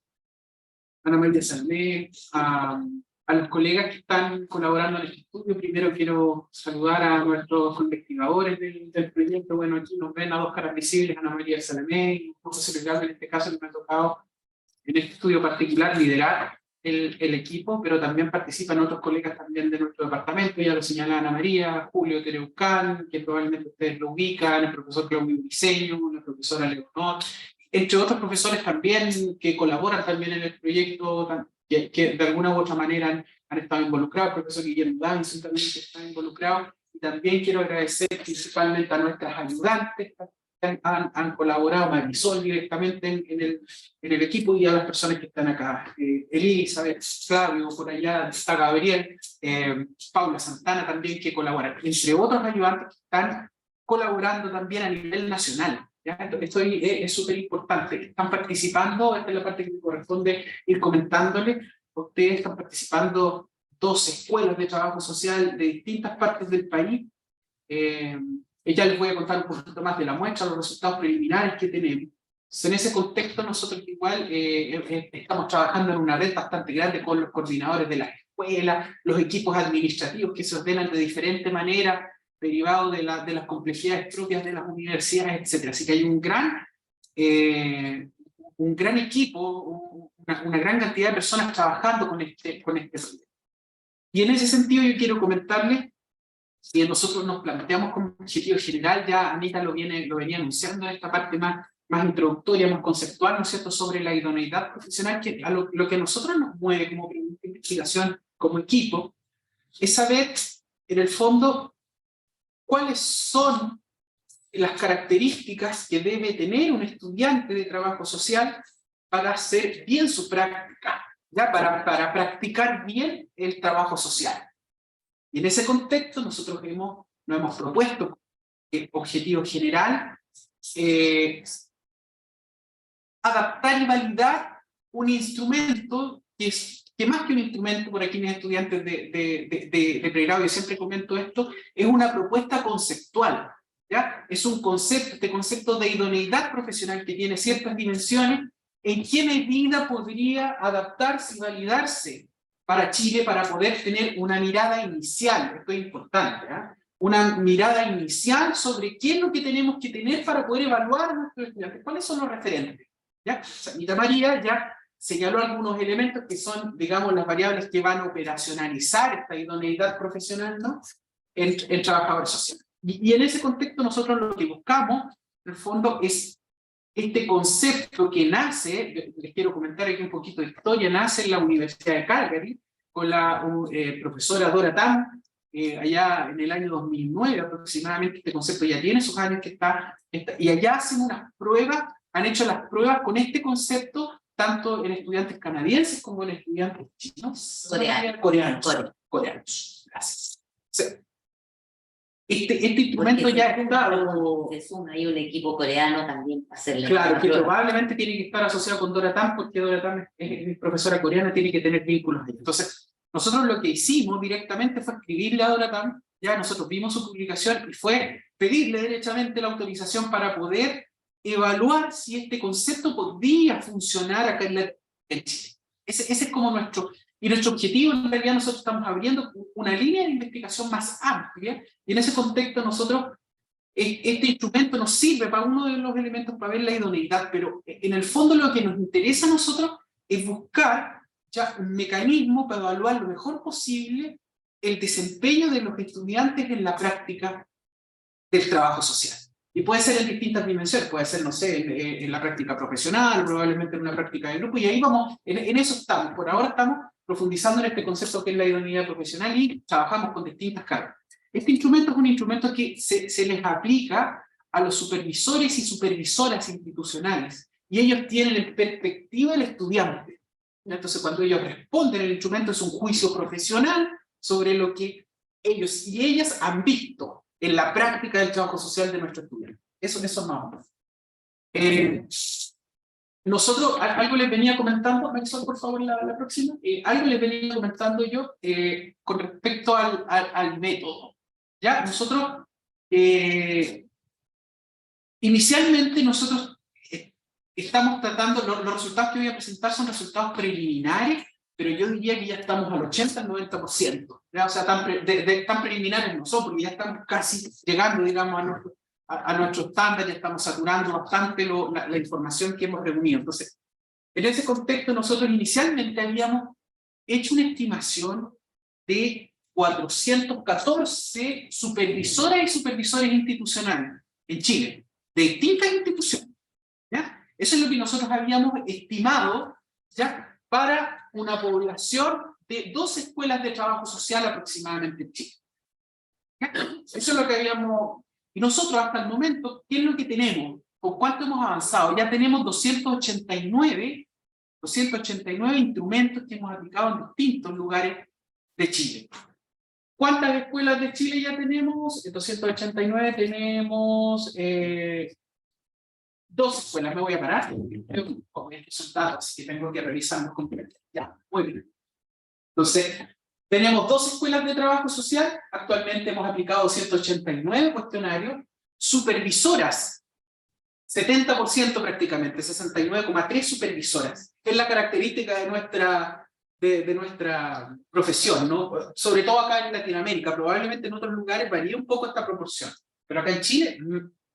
Ana María Salmé, a los colegas que están colaborando en este estudio. Primero quiero saludar a nuestros investigadores del proyecto. Bueno, aquí nos ven a dos caras visibles, Ana María Salmé y José Luis Grandes, en este caso que me ha tocado en este estudio particular liderar el equipo, pero también participan otros colegas también de nuestro departamento, ya lo señala Ana María, Julio Tereucán, que probablemente ustedes lo ubican, el profesor Claudio Briceño, la profesora Leonor, entre otros profesores también que colaboran también en el proyecto, que de alguna u otra manera han estado involucrados, el profesor Guillermo Davidson también que está involucrado, y también quiero agradecer principalmente a nuestras ayudantes, han colaborado, Marisol directamente en el equipo, y a las personas que están acá, Elizabeth, Flavio, por allá está Gabriel, Paula Santana también que colabora, entre otros ayudantes que están colaborando también a nivel nacional. ¿Ya? Esto es súper importante, están participando, esta es la parte que me corresponde ir comentándole, ustedes están participando 2 escuelas de trabajo social de distintas partes del país. Ya les voy a contar un poquito más de la muestra, los resultados preliminares que tenemos. Entonces, en ese contexto nosotros igual estamos trabajando en una red bastante grande con los coordinadores de las escuelas, los equipos administrativos que se ordenan de diferente manera, derivado de las complejidades propias de las universidades, etc. Así que hay un gran equipo, una gran cantidad de personas trabajando con este proyecto. Y en ese sentido yo quiero comentarles que nosotros nos planteamos como objetivo general, ya Anita lo venía anunciando en esta parte más introductoria, más conceptual, ¿no es cierto?, sobre la idoneidad profesional, que a lo que a nosotros nos mueve como investigación, como equipo, es saber, en el fondo, cuáles son las características que debe tener un estudiante de trabajo social para hacer bien su práctica, ¿ya? Para practicar bien el trabajo social. Y en ese contexto nosotros nos hemos propuesto objetivo general, adaptar y validar un instrumento que más que un instrumento, por aquí mis estudiantes de pregrado, yo siempre comento esto, es una propuesta conceptual, ¿ya? Es un concepto, este concepto de idoneidad profesional que tiene ciertas dimensiones, en qué medida podría adaptarse y validarse para Chile para poder tener una mirada inicial, esto es importante, ¿eh? Una mirada inicial sobre qué es lo que tenemos que tener para poder evaluar a nuestros estudiantes, cuáles son los referentes, ¿ya? Anita María ya señaló algunos elementos que son, digamos, las variables que van a operacionalizar esta idoneidad profesional, ¿no?, en trabajadores sociales. Y en ese contexto nosotros lo que buscamos, en el fondo, es este concepto que nace, les quiero comentar aquí un poquito de historia, nace en la Universidad de Calgary, con la profesora Dora Tam, allá en el año 2009 aproximadamente. Este concepto ya tiene sus años que está, y allá hacen unas pruebas, han hecho las pruebas con este concepto, tanto en estudiantes canadienses como en estudiantes chinos. Coreanos. Gracias. O sea, este instrumento ya está.
Hay un equipo coreano también para hacerle.
Claro, que probablemente tiene que estar asociado con Dora Tam, porque Dora Tam es profesora coreana, tiene que tener vínculos ahí. Entonces, nosotros lo que hicimos directamente fue escribirle a Dora Tam, ya nosotros vimos su publicación y fue pedirle derechamente la autorización para poder evaluar si este concepto podía funcionar acá en Chile. Ese es como nuestro objetivo. En realidad nosotros estamos abriendo una línea de investigación más amplia, y en ese contexto nosotros, este instrumento nos sirve para uno de los elementos para ver la idoneidad, pero en el fondo lo que nos interesa a nosotros es buscar ya un mecanismo para evaluar lo mejor posible el desempeño de los estudiantes en la práctica del trabajo social. Y puede ser en distintas dimensiones, puede ser, no sé, en la práctica profesional, probablemente en una práctica de grupo, y ahí vamos, en eso estamos. Por ahora estamos profundizando en este concepto que es la idoneidad profesional y trabajamos con distintas cargas. Este instrumento es un instrumento que se les aplica a los supervisores y supervisoras institucionales, y ellos tienen en perspectiva el estudiante. Entonces, cuando ellos responden, el instrumento es un juicio profesional sobre lo que ellos y ellas han visto en la práctica del trabajo social de nuestros estudiantes. Eso es más o menos. Nosotros, algo les venía comentando, Maxwell, por favor, la próxima. Algo les venía comentando yo con respecto al método. Ya, nosotros, inicialmente nosotros estamos tratando, los resultados que voy a presentar son resultados preliminares, pero yo diría que ya estamos al 80 al 90%. ¿Ya? O sea, tan preliminares no son, porque ya estamos casi llegando, digamos, a nuestro estándar, ya estamos saturando bastante la información que hemos reunido. Entonces, en ese contexto nosotros inicialmente habíamos hecho una estimación de 414 supervisoras y supervisores institucionales en Chile, de distintas instituciones. ¿Ya? Eso es lo que nosotros habíamos estimado, ¿ya?, para una población de 2 escuelas de trabajo social aproximadamente en Chile. ¿Ya? Eso es lo que habíamos... Y nosotros hasta el momento, ¿qué es lo que tenemos? ¿Con cuánto hemos avanzado? Ya tenemos 289 instrumentos que hemos aplicado en distintos lugares de Chile. ¿Cuántas escuelas de Chile ya tenemos? En 289 tenemos 2 escuelas. Me voy a parar. Estos son datos que tengo que revisarlos completamente. Ya, muy bien. Entonces, tenemos 2 escuelas de trabajo social. Actualmente hemos aplicado 289 cuestionarios. Supervisoras, 70% prácticamente, 69,3 supervisoras. Es la característica de nuestra profesión, ¿no? Sobre todo acá en Latinoamérica. Probablemente en otros lugares varía un poco esta proporción. Pero acá en Chile,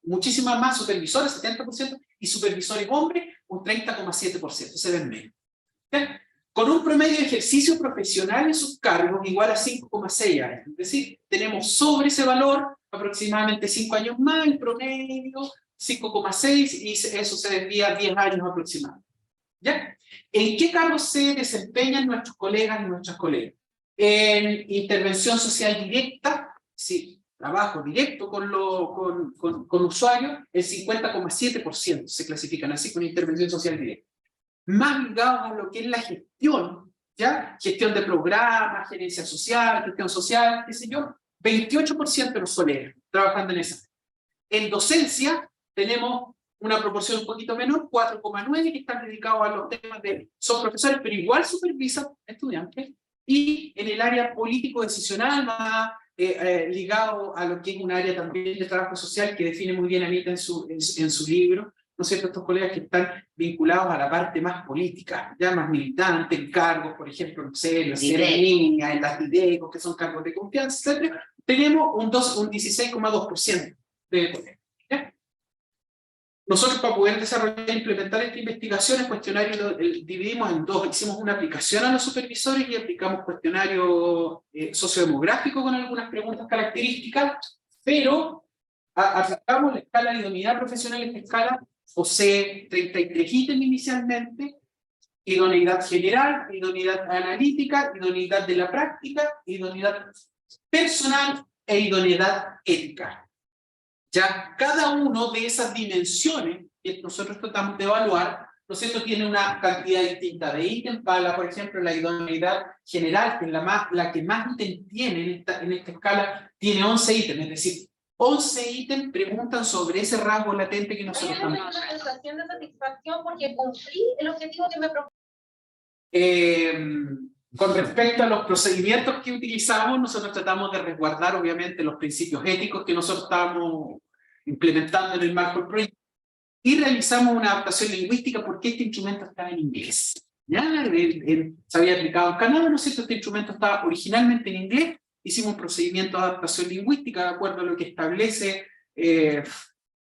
muchísimas más supervisoras, 70%, y supervisores hombres, un 30,7%. Se ven menos. ¿Sí? Con un promedio de ejercicio profesional en sus cargos igual a 5,6 años. Es decir, tenemos sobre ese valor aproximadamente 5 años más, el promedio 5,6, y eso se desvía a 10 años aproximadamente. ¿Ya? ¿En qué cargos se desempeñan nuestros colegas y nuestras colegas? En intervención social directa, sí, trabajo directo con usuarios, el 50,7% se clasifican así con intervención social directa. Más ligados a lo que es la gestión, ¿ya? Gestión de programas, gerencia social, gestión social, qué sé yo, 28% de los colegas trabajando en esa. En docencia tenemos una proporción un poquito menor, 4,9, que están dedicados a los temas de... Son profesores, pero igual supervisan estudiantes. Y en el área político-decisional, más ligado a lo que es un área también de trabajo social, que define muy bien Anita en su libro, ¿no es cierto?, estos colegas que están vinculados a la parte más política, ya más militante, en cargos, por ejemplo, en serio, en las IDECO, que son cargos de confianza, etc. Tenemos un 16,2% de colegas. ¿Ya? Nosotros, para poder desarrollar e implementar esta investigación, el cuestionario lo dividimos en 2. Hicimos una aplicación a los supervisores y aplicamos cuestionario sociodemográfico con algunas preguntas características, pero aplicamos la escala de idoneidad profesional. Esta escala posee 33 ítems inicialmente: idoneidad general, idoneidad analítica, idoneidad de la práctica, idoneidad personal e idoneidad ética. Ya cada uno de esas dimensiones que nosotros tratamos de evaluar, ¿no es cierto?, tiene una cantidad distinta de ítems. Para, por ejemplo, la idoneidad general, que es la que más ítems tiene en esta escala, tiene 11 ítems, es decir, 11 ítems preguntan sobre ese rasgo latente que nosotros estamos.
Una sensación de satisfacción porque cumplí el objetivo que me propuse.
Con respecto a los procedimientos que utilizamos, nosotros tratamos de resguardar, obviamente, los principios éticos que nosotros estábamos implementando en el marco del proyecto, y realizamos una adaptación lingüística porque este instrumento estaba en inglés. ¿Ya? Se había aplicado en Canadá, ¿no es cierto? Este instrumento estaba originalmente en inglés. Hicimos un procedimiento de adaptación lingüística de acuerdo a lo que establece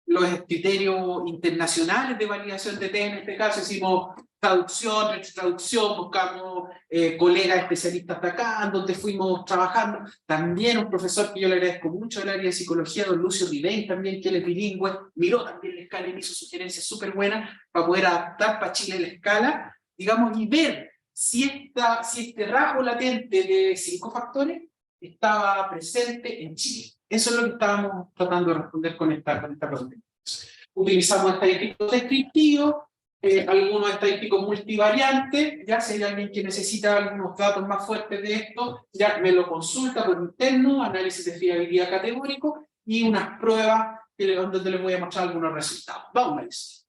los criterios internacionales de validación de test. En este caso hicimos traducción, retrotraducción, buscamos colegas especialistas de acá, donde fuimos trabajando. También un profesor que yo le agradezco mucho del área de psicología, don Lucio Ribein, también, que él es bilingüe, miró también la escala y me hizo sugerencias súper buenas para poder adaptar para Chile la escala, digamos, y ver si este rasgo latente de 5 factores estaba presente en Chile. Eso es lo que estábamos tratando de responder con esta pregunta. Utilizamos estadísticos descriptivos, algunos estadísticos multivariantes. Ya si hay alguien que necesita algunos datos más fuertes de esto, ya me lo consulta por interno, análisis de fiabilidad categórico y unas pruebas donde les voy a mostrar algunos resultados. Vamos a eso.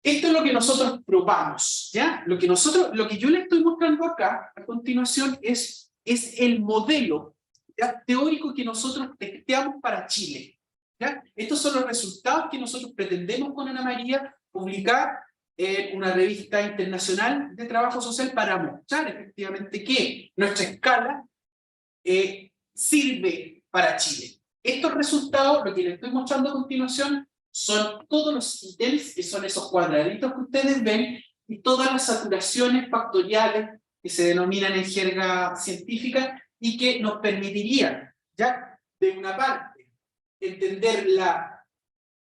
Esto es lo que nosotros probamos, ¿ya? Lo que yo les estoy mostrando acá a continuación es el modelo, ¿ya?, teórico que nosotros testeamos para Chile, ¿ya? Estos son los resultados que nosotros pretendemos con Ana María publicar en una revista internacional de trabajo social para mostrar efectivamente que nuestra escala sirve para Chile. Estos resultados, lo que les estoy mostrando a continuación, son todos los ítems, que son esos cuadraditos que ustedes ven, y todas las saturaciones factoriales que se denominan en jerga científica y que nos permitirían, ya, de una parte, entender la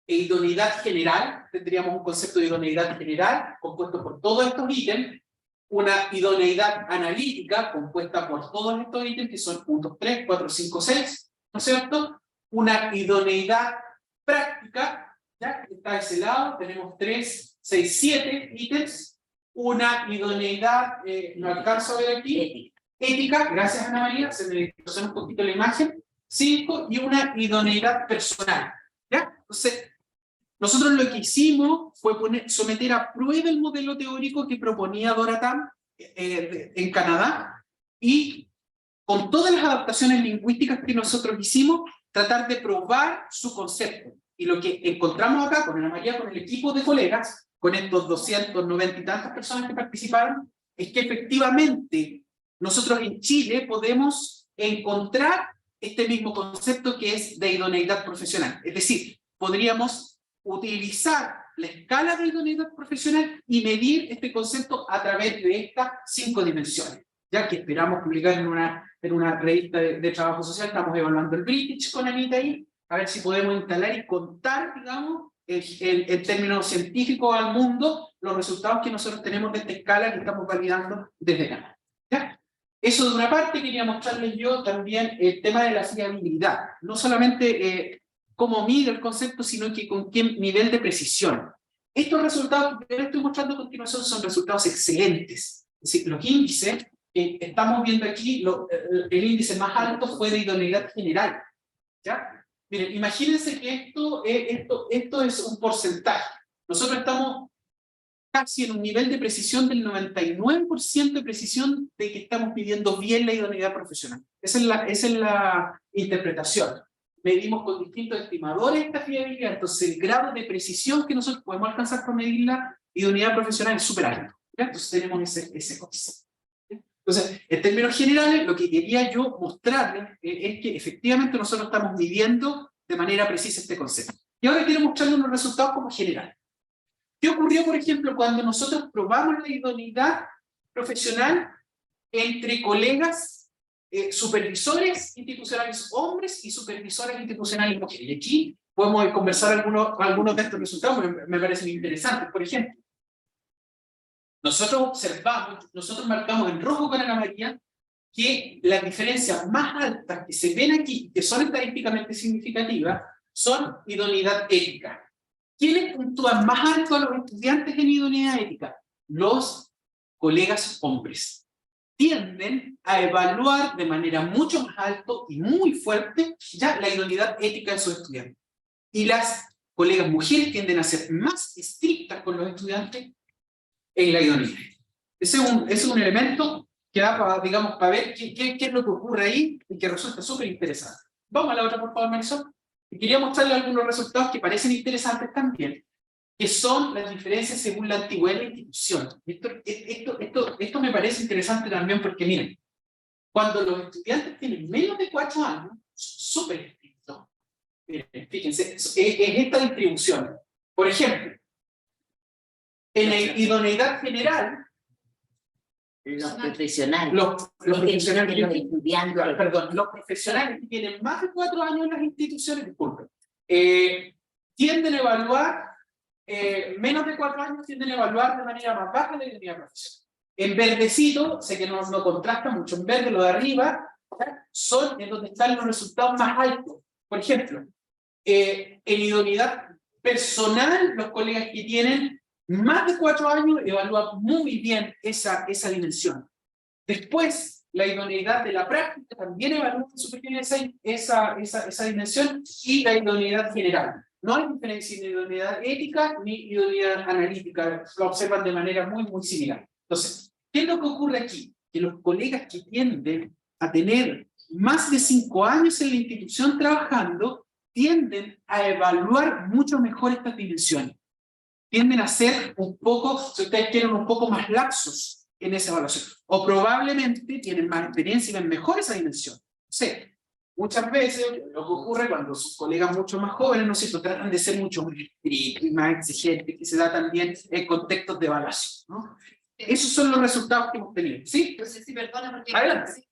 idoneidad general. Tendríamos un concepto de idoneidad general compuesto por todos estos ítems, una idoneidad analítica compuesta por todos estos ítems, que son puntos 3, 4, 5, 6, ¿no es cierto? Una idoneidad práctica, ya que está de ese lado, tenemos 3, 6, 7 ítems, una idoneidad, no alcanzo a ver aquí, ética, gracias Ana María, se me distorsiona un poquito la imagen, 5, y una idoneidad personal, ¿ya? Entonces, nosotros lo que hicimos fue someter a prueba el modelo teórico que proponía Dora Tam en Canadá, y con todas las adaptaciones lingüísticas que nosotros hicimos, tratar de probar su concepto. Y lo que encontramos acá con Ana María, con el equipo de colegas, con estos 290 y tantas personas que participaron, es que efectivamente nosotros en Chile podemos encontrar este mismo concepto que es de idoneidad profesional. Es decir, podríamos utilizar la escala de idoneidad profesional y medir este concepto a través de estas 5 dimensiones. Ya que esperamos publicar en una revista de trabajo social, estamos evaluando el British con Anita ahí, a ver si podemos instalar y contar, digamos, en términos científicos al mundo, los resultados que nosotros tenemos de esta escala que estamos validando desde Canadá. ¿Ya? Eso de una parte. Quería mostrarles yo también el tema de la fiabilidad. No solamente cómo mide el concepto, sino que con qué nivel de precisión. Estos resultados que les estoy mostrando a continuación son resultados excelentes. Es decir, los índices que estamos viendo aquí, el índice más alto fue de idoneidad general. ¿Ya? Miren, imagínense que esto es un porcentaje. Nosotros estamos casi en un nivel de precisión del 99% de precisión de que estamos pidiendo bien la idoneidad profesional. Esa es la interpretación. Medimos con distintos estimadores esta fiabilidad, entonces el grado de precisión que nosotros podemos alcanzar para medir la idoneidad profesional es súper alto. ¿Ya? Entonces tenemos ese concepto. Entonces, en términos generales, lo que quería yo mostrarles es que efectivamente nosotros estamos midiendo de manera precisa este concepto. Y ahora quiero mostrarles unos resultados como general. ¿Qué ocurrió, por ejemplo, cuando nosotros probamos la idoneidad profesional entre colegas, supervisores institucionales hombres y supervisores institucionales mujeres? Y aquí podemos conversar algunos de estos resultados, me parecen interesantes. Por ejemplo, nosotros observamos, nosotros marcamos en rojo con Ana María, que las diferencias más altas que se ven aquí, que son estadísticamente significativas, son idoneidad ética. ¿Quiénes puntúan más alto a los estudiantes en idoneidad ética? Los colegas hombres. Tienden a evaluar de manera mucho más alta y muy fuerte ya la idoneidad ética de sus estudiantes. Y las colegas mujeres tienden a ser más estrictas con los estudiantes en la idoneidad. Ese es un elemento que da para ver qué es lo que ocurre ahí y que resulta súper interesante. Vamos a la otra, por favor, Marisol. Y quería mostrarles algunos resultados que parecen interesantes también, que son las diferencias según la antigüedad de la institución. Esto me parece interesante también porque, miren, cuando los estudiantes tienen menos de 4 años, súper estrictos. Fíjense, es esta distribución. Por ejemplo, en la idoneidad general,
los profesionales.
Los profesionales,
los estudiantes.
perdón, los profesionales que tienen más de 4 años en las instituciones, disculpen, tienden a evaluar, menos de 4 años tienden a evaluar de manera más baja la idoneidad profesional. En verdecito, sé que no contrasta mucho, en verde lo de arriba, son en donde están los resultados más altos. Por ejemplo, en idoneidad personal, los colegas que tienen más de 4 años evalúan muy bien esa dimensión. Después, la idoneidad de la práctica también evalúa súper bien esa dimensión, y la idoneidad general. No hay diferencia en idoneidad ética ni idoneidad analítica, lo observan de manera muy, muy similar. Entonces, ¿qué es lo que ocurre aquí? Que los colegas que tienden a tener más de 5 años en la institución trabajando, tienden a evaluar mucho mejor estas dimensiones. Tienden a ser un poco, si ustedes quieren, un poco más lapsos en esa evaluación. O probablemente tienen más experiencia y ven mejor esa dimensión. Sí, muchas veces lo que ocurre cuando sus colegas mucho más jóvenes, ¿no es cierto?, tratan de ser mucho más estrictos y más exigentes, que se da también en contextos de evaluación, ¿no?
Esos son los resultados que hemos tenido. ¿Sí?
No sé si perdona, porque
Adelante.
sí,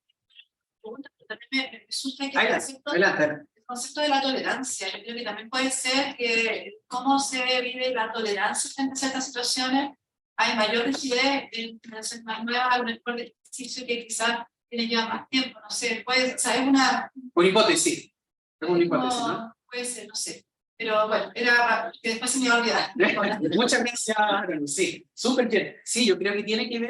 pregunta, pero también me resulta que
Adelante. Adelante.
el concepto de la tolerancia, yo creo que también puede ser que cómo se vive la tolerancia frente a ciertas situaciones, hay mayor rigidez en generaciones más nuevas, un esfuerzo de ejercicio que quizás tiene ya más tiempo, no sé, puede, o sea, es una
hipótesis. Es una hipótesis, ¿no?
puede ser, no sé, pero bueno, era que después se me iba a olvidar.
Muchas gracias, Aaron. Sí, súper bien. Sí, yo creo que tiene que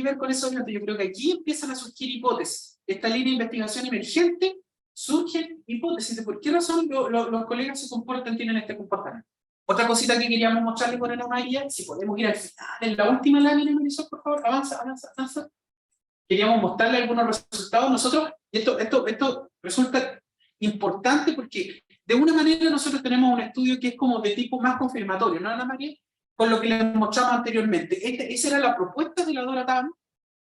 ver con eso. Yo creo que aquí empiezan a surgir hipótesis. Esta línea de investigación emergente surgen hipótesis de por qué razón los colegas se comportan, tienen este comportamiento. Otra cosita que queríamos mostrarle con Ana María, si podemos ir al final, en la última lámina, Marisol, por favor, avanza. Queríamos mostrarle algunos resultados nosotros, y esto resulta importante porque de una manera nosotros tenemos un estudio que es como de tipo más confirmatorio, ¿no, Ana María? Con lo que les mostramos anteriormente. Esa era la propuesta de la Dora Tam,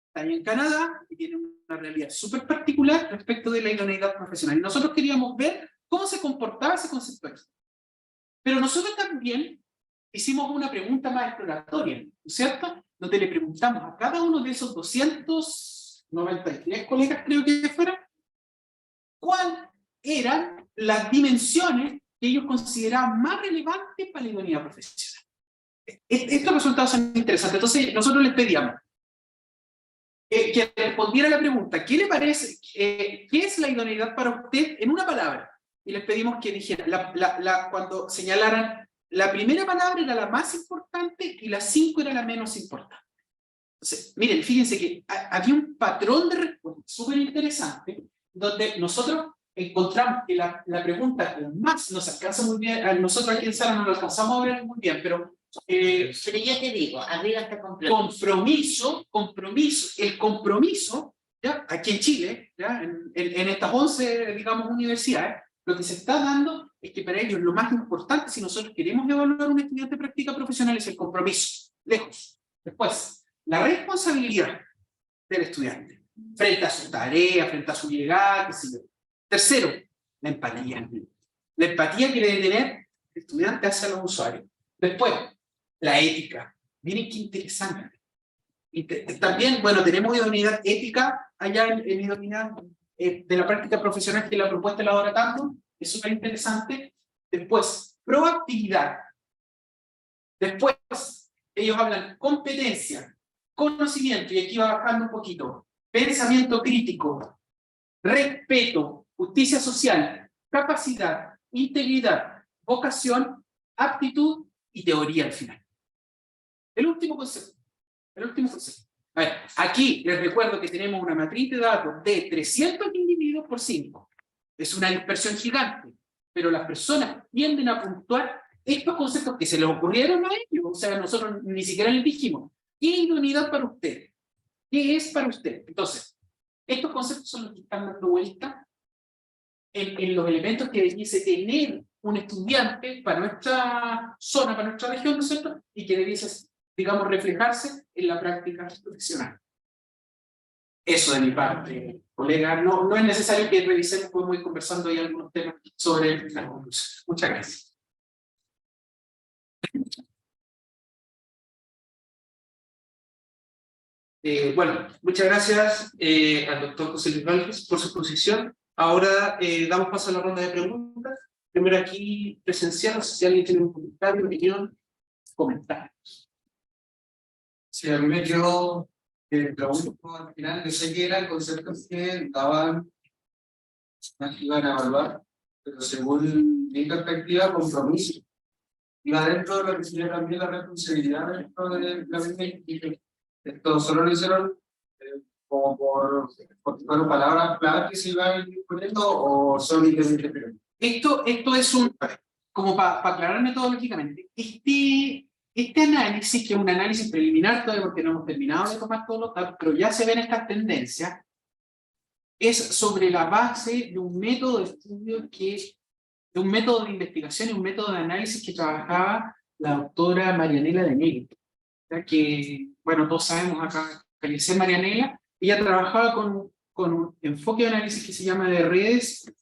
está en Canadá, y tiene una realidad súper particular respecto de la idoneidad profesional. Y nosotros queríamos ver cómo se comportaba ese concepto. Pero nosotros también hicimos una pregunta más exploratoria, ¿no es cierto? Donde le preguntamos a cada uno de esos 293 colegas, creo que fueran, cuáles eran las dimensiones que ellos consideraban más relevantes para la idoneidad profesional. Estos resultados son interesantes. Entonces, nosotros les pedíamos que respondiera a la pregunta, ¿qué le parece? ¿Qué es la idoneidad para usted en una palabra? Y les pedimos que dijeran, cuando señalaran, la primera palabra era la más importante y la 5 era la menos importante. Entonces, miren, fíjense que había un patrón de respuesta súper interesante, donde nosotros encontramos que la pregunta que más nos alcanza muy bien, a nosotros aquí en Sara no lo alcanzamos a ver muy bien, pero
yo te digo, arriba está compromiso. El compromiso, ¿ya? Aquí en Chile, ¿ya? En estas 11, digamos, universidades, lo que se está dando es que para ellos lo más importante, si nosotros queremos evaluar a un estudiante de práctica profesional, es el compromiso, lejos. Después, la responsabilidad del estudiante, frente a su tarea, frente a su llegada, qué sé yo. Tercero, la empatía. La empatía que debe tener el estudiante hacia los usuarios. Después, la ética. Miren qué interesante. Y también, bueno, tenemos idoneidad ética allá en idoneidad de la práctica profesional, que la propuesta de la Dora Tam, es súper interesante. Después, proactividad. Después, ellos hablan competencia, conocimiento, y aquí va bajando un poquito, pensamiento crítico, respeto, justicia social, capacidad, integridad, vocación, aptitud y teoría al final. El último concepto. A ver, aquí les recuerdo que tenemos una matriz de datos de 300 individuos por 5. Es una dispersión gigante, pero las personas tienden a puntuar estos conceptos que se les ocurrieron a ellos. O sea, nosotros ni siquiera les dijimos, ¿qué idoneidad para usted? ¿Qué es para usted? Entonces, estos conceptos son los que están dando vuelta en los elementos que debiese tener un estudiante para nuestra zona, para nuestra región, ¿no es cierto? Y que debiese, digamos, reflejarse en la práctica profesional. Eso de mi parte, colega. No es necesario que revisemos, podemos ir conversando ahí algunos temas sobre la conclusión. Muchas gracias. Bueno, muchas gracias al doctor José Luis Vázquez por su exposición. Ahora damos paso a la ronda de preguntas. Primero aquí presencial, no sé si alguien tiene un comentario, opinión, comentarios.
Sí, a mí me quedó pregunto al final, yo sé que eran conceptos que daban, que iban a evaluar, pero según mi perspectiva, compromiso. Iba dentro de lo que sería también la responsabilidad dentro de la misma institución. Esto solo lo hicieron como por palabras claves que se iban poniendo o son independientes.
Esto es un, como para aclarar metodológicamente, este análisis, que es un análisis preliminar todavía porque no hemos terminado de tomar todos los datos, pero ya se ven estas tendencias, es sobre la base de un método de estudio de un método de investigación y un método de análisis que trabajaba la doctora Marianela de Negri, que, bueno, todos sabemos acá, Felice Marianela, ella trabajaba con un enfoque de análisis que se llama de redes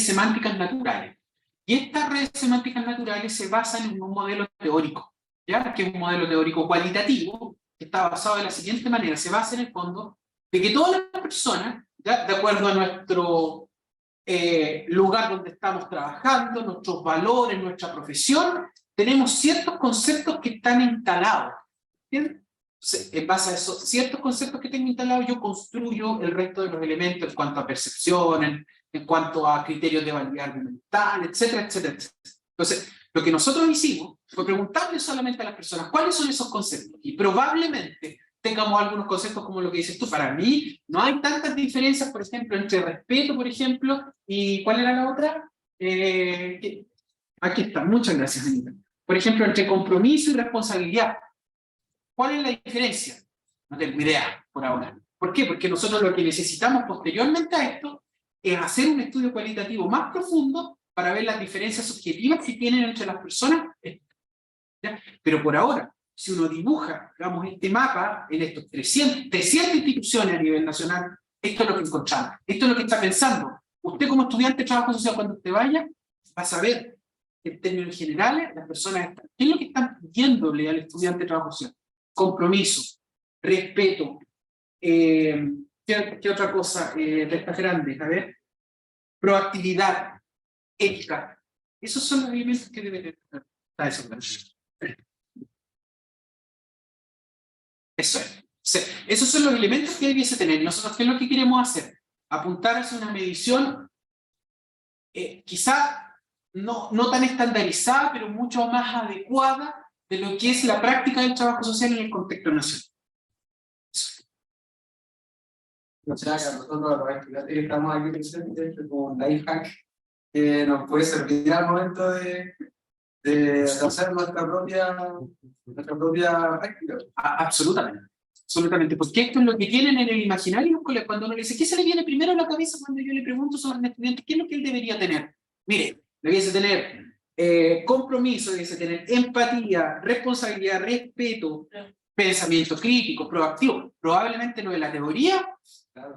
semánticas naturales. Y estas redes semánticas naturales se basan en un modelo teórico,
¿ya? Que es un modelo teórico cualitativo, que está basado de la siguiente manera, se basa en el fondo de que todas las personas, ¿ya? De acuerdo a nuestro lugar donde estamos trabajando, nuestros valores, nuestra profesión, tenemos ciertos conceptos que están instalados. ¿Entiendes? Entonces, en base a esos ciertos conceptos que tengo instalados, yo construyo el resto de los elementos en cuanto a percepción, en cuanto a criterios de validez argumental, etcétera, etcétera, etcétera. Entonces, lo que nosotros hicimos fue preguntarle solamente a las personas cuáles son esos conceptos, y probablemente tengamos algunos conceptos como lo que dices tú. Para mí no hay tantas diferencias, por ejemplo, entre respeto, por ejemplo, y ¿cuál era la otra? Aquí está, muchas gracias, Anita. Por ejemplo, entre compromiso y responsabilidad. ¿Cuál es la diferencia? No tengo idea por ahora. ¿Por qué? Porque nosotros lo que necesitamos posteriormente a esto es hacer un estudio cualitativo más profundo para ver las diferencias subjetivas que tienen entre las personas. ¿Ya? Pero por ahora, si uno dibuja, digamos, este mapa en estos 300 instituciones a nivel nacional, esto es lo que encontramos. Esto es lo que está pensando. Usted como estudiante de trabajo social, cuando usted vaya, va a saber, en términos generales, las personas, ¿qué es lo que están pidiéndole al estudiante de trabajo social? Compromiso, respeto, ¿qué otra cosa de estas grandes? A ver, proactividad, ética. Esos son los elementos que deben tener. Eso es. Esos son los elementos que debiese tener. Nosotros, ¿qué es lo que queremos hacer? Apuntar hacia una medición quizá no tan estandarizada, pero mucho más adecuada de lo que es la práctica del trabajo social en el contexto nacional.
O sea, que nosotros los estudiantes que estamos aquí presentes, como un life hack que nos puede servir al momento de hacer nuestra propia práctica.
Absolutamente. Absolutamente, porque esto es lo que tienen en el imaginario cuando uno le dice, ¿qué se le viene primero a la cabeza cuando yo le pregunto sobre un estudiante? ¿Qué es lo que él debería tener? Mire, debiese tener compromiso, debiese tener empatía, responsabilidad, respeto, pensamiento crítico, proactivo. Probablemente lo de la teoría,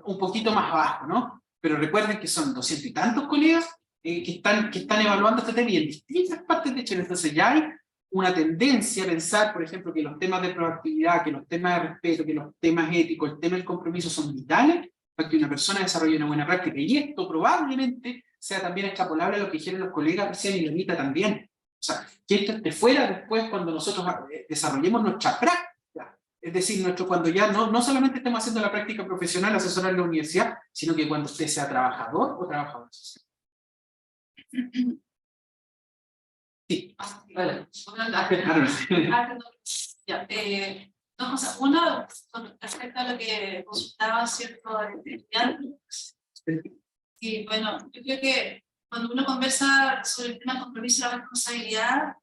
un poquito más bajo, ¿no? Pero recuerden que son 200 y tantos colegas que están evaluando este tema y en distintas partes de Chile. Entonces ya hay una tendencia a pensar, por ejemplo, que los temas de proactividad, que los temas de respeto, que los temas éticos, el tema del compromiso son vitales para que una persona desarrolle una buena práctica. Y esto probablemente sea también extrapolable a lo que dijeron los colegas recién y Anita también. O sea, que esto esté fuera después cuando nosotros desarrollemos nuestra práctica. Es decir, cuando ya no solamente estemos haciendo la práctica profesional, asesorar en la universidad, sino que cuando usted sea trabajador o trabajadora social. Sí, vale.
Ya, dos cosas. Una, con respecto a lo que consultaba cierto estudiante. Y bueno, yo creo que cuando uno conversa sobre el tema del compromiso y la responsabilidad,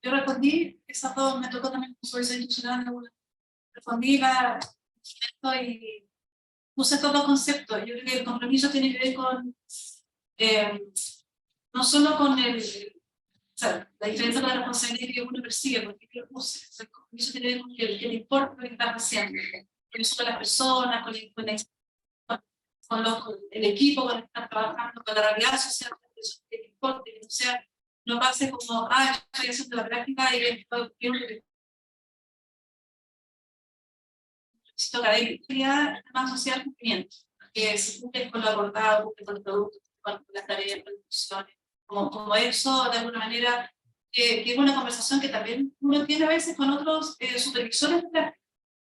yo respondí, esas dos me tocó también como supervisor institucional, respondí y puse todos los conceptos. Yo creo que el compromiso tiene que ver con, no solo con la diferencia con la responsabilidad que uno persigue, porque yo lo puse. El compromiso tiene que ver con que le importa lo que estás haciendo. Compromiso con las personas, con el equipo, con el que estás trabajando, con la realidad social, que te importa, que no sea, no pase como, estoy haciendo la práctica y estoy que necesito académico, más social cumplimiento, que se cumple con lo acordado, cumple con el producto, con las tareas, con las funciones, como eso, de alguna manera, que es una conversación que también uno tiene a veces con otros supervisores.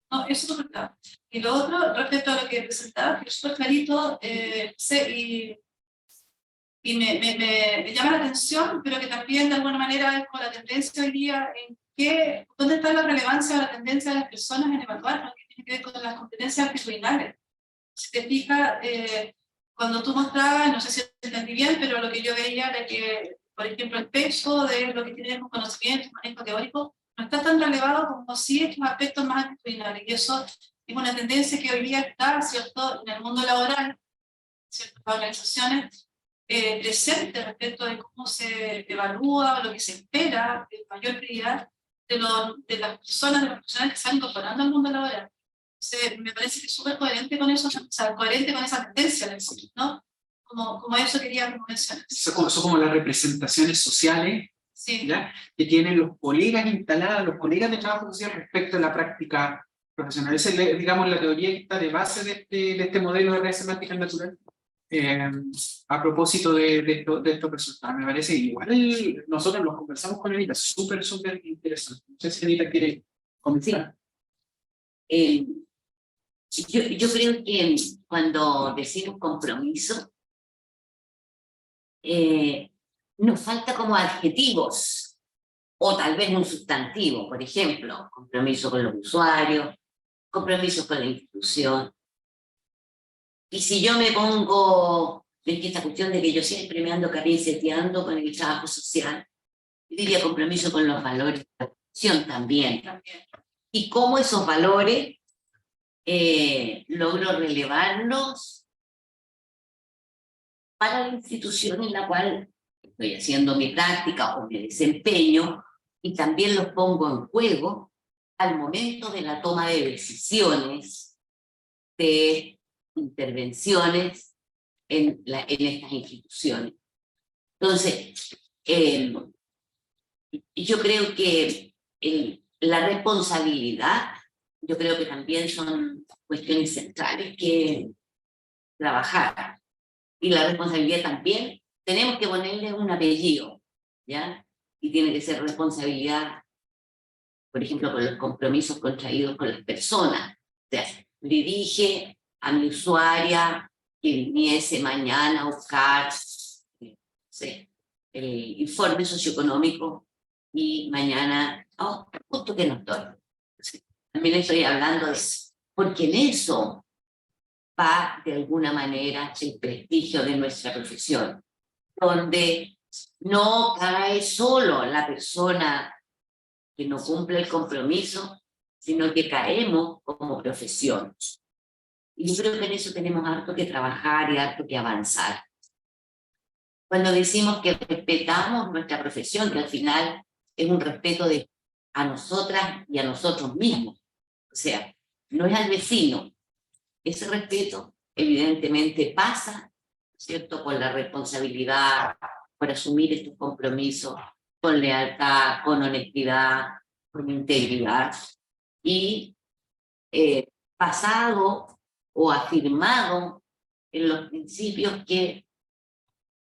No, eso es verdad. Y lo otro, respecto a lo que presentaba, que es súper clarito, y me llama la atención, pero que también de alguna manera es con la tendencia hoy día en dónde está la relevancia o la tendencia de las personas en evaluar lo que tiene que ver con las competencias actitudinales. Si te fijas, cuando tú mostrabas, no sé si entendí bien, pero lo que yo veía era que, por ejemplo, el peso de lo que tiene con conocimiento, manejo teórico, no está tan relevado como sí estos aspectos más actitudinales. Y eso es una tendencia que hoy día está, ¿cierto?, en el mundo laboral, ciertas organizaciones, presente respecto de cómo se evalúa o lo que se espera de mayor prioridad de las personas, de los profesionales que están incorporando al mundo laboral. Entonces, me parece que es súper coherente con eso, o sea, coherente con esa tendencia, ¿no? Como eso quería mencionar.
Son como las representaciones sociales
Sí.
¿ya? Que tienen los colegas instalados, los colegas de trabajo social respecto a la práctica profesional. Esa es, digamos, la teoría que está de base de este modelo de redes semánticas natural. A propósito de estos resultados, me parece igual, nosotros los conversamos con Anita, súper interesante. No sé si Anita quiere comentar.
Yo creo que cuando decimos compromiso, nos falta como adjetivos, o tal vez un sustantivo, por ejemplo, compromiso con los usuarios, compromiso con la institución. Y si yo me pongo en esta cuestión de que yo siempre me ando cabeceteando con el trabajo social, yo diría compromiso con los valores de la institución también. Y cómo esos valores logro relevarlos para la institución en la cual estoy haciendo mi práctica o mi desempeño, y también los pongo en juego al momento de la toma de decisiones, de intervenciones en estas instituciones. Entonces, yo creo que la responsabilidad, yo creo que también son cuestiones centrales que trabajar. Y la responsabilidad también, tenemos que ponerle un apellido, ¿ya? Y tiene que ser responsabilidad, por ejemplo, con los compromisos contraídos con las personas. O sea, dirige a mi usuaria que viniese mañana a buscar el informe socioeconómico y mañana, justo que no estoy. También estoy hablando de eso, porque en eso va de alguna manera el prestigio de nuestra profesión, donde no cae solo la persona que no cumple el compromiso, sino que caemos como profesión. Y yo creo que en eso tenemos harto que trabajar y harto que avanzar. Cuando decimos que respetamos nuestra profesión, que al final es un respeto a nosotras y a nosotros mismos, o sea, no es al vecino. Ese respeto evidentemente pasa, ¿cierto?, por la responsabilidad, por asumir estos compromisos con lealtad, con honestidad, con integridad, y basado o afirmado en los principios que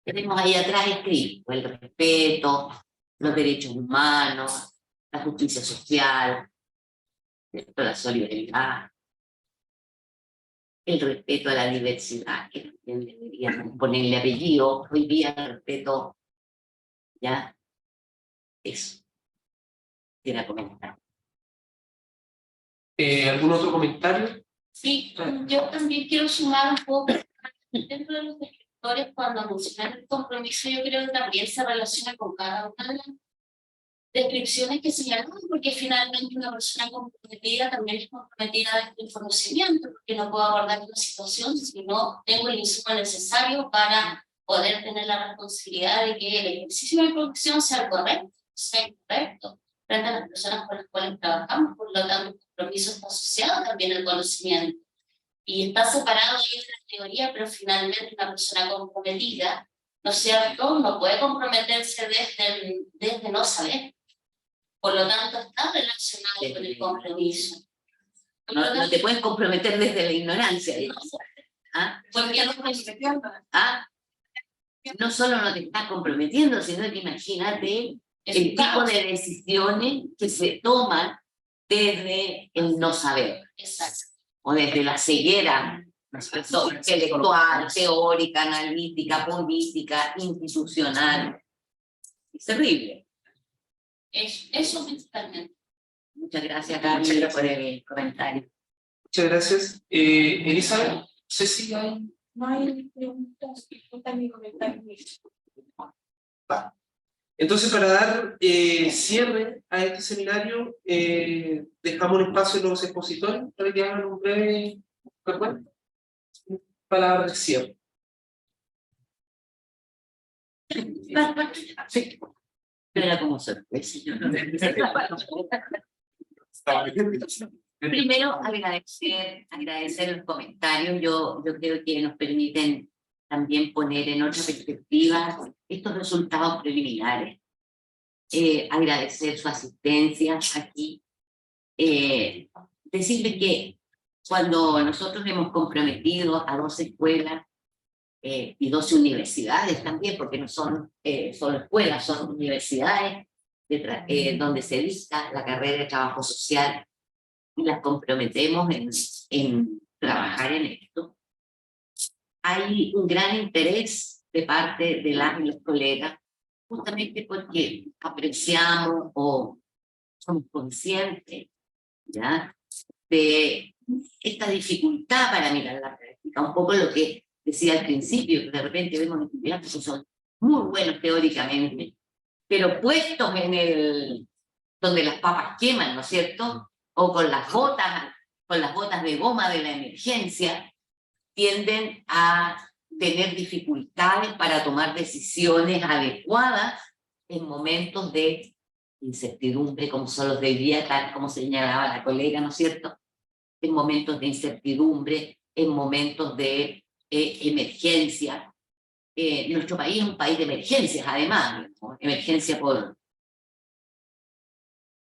tenemos ahí atrás escritos: el respeto, los derechos humanos, la justicia social, la solidaridad, el respeto a la diversidad, que también deberíamos ponerle apellido. Hoy día el respeto, ya, eso. Quiera comentar.
¿Algún otro comentario?
Sí, yo también quiero sumar un poco dentro de los descriptores. Cuando mencionan el compromiso, yo creo que también se relaciona con cada una de las descripciones que señalamos, porque finalmente una persona comprometida también es comprometida desde el conocimiento, porque no puedo abordar una situación si no tengo el insumo necesario para poder tener la responsabilidad de que el ejercicio de mi profesión sea correcto, sea incorrecto, frente a las personas con las cuales trabajamos. Por lo tanto, el compromiso está asociado también al conocimiento, y está separado ahí de la teoría, pero finalmente una persona comprometida, ¿no es cierto?, no puede comprometerse desde no saber. Por lo tanto, está relacionado con el compromiso.
No te puedes comprometer desde la ignorancia, digamos. ¿Ah?
Porque
no solo no te estás comprometiendo, sino que imagínate el tipo de decisiones que se toman desde el no saber.
Exacto.
O desde la ceguera intelectual, teórica, analítica, política, institucional. Es terrible.
Eso principalmente.
Muchas gracias, Carmen, por el comentario.
Muchas gracias. Elizabeth, no sé si hay...
No hay preguntas, ni comentarios.
Entonces, para dar cierre a este seminario, dejamos un espacio en los expositores para que hagan un breve palabra de cierre.
Sí. Pero era como sorpresa. Yo no Primero, agradecer los comentarios. Yo creo que nos permiten también poner en otra perspectiva estos resultados preliminares. agradecer su asistencia aquí. Decirles que cuando nosotros hemos comprometido a 12 escuelas y 12 universidades también, porque no son solo escuelas, son universidades donde se dicta la carrera de trabajo social, y las comprometemos en trabajar en esto. Hay un gran interés de parte de las y los colegas, justamente porque apreciamos o somos conscientes, ¿ya?, de esta dificultad para mirar la práctica. Un poco lo que decía al principio, que de repente vemos estudiantes que son muy buenos teóricamente, pero puestos en donde las papas queman, ¿no es cierto? O con las botas de goma de la emergencia, tienden a tener dificultades para tomar decisiones adecuadas en momentos de incertidumbre, como son los de hoy día, tal como señalaba la colega, ¿no es cierto? En momentos de incertidumbre, en momentos de emergencia. Nuestro país es un país de emergencias, además, ¿no? Emergencia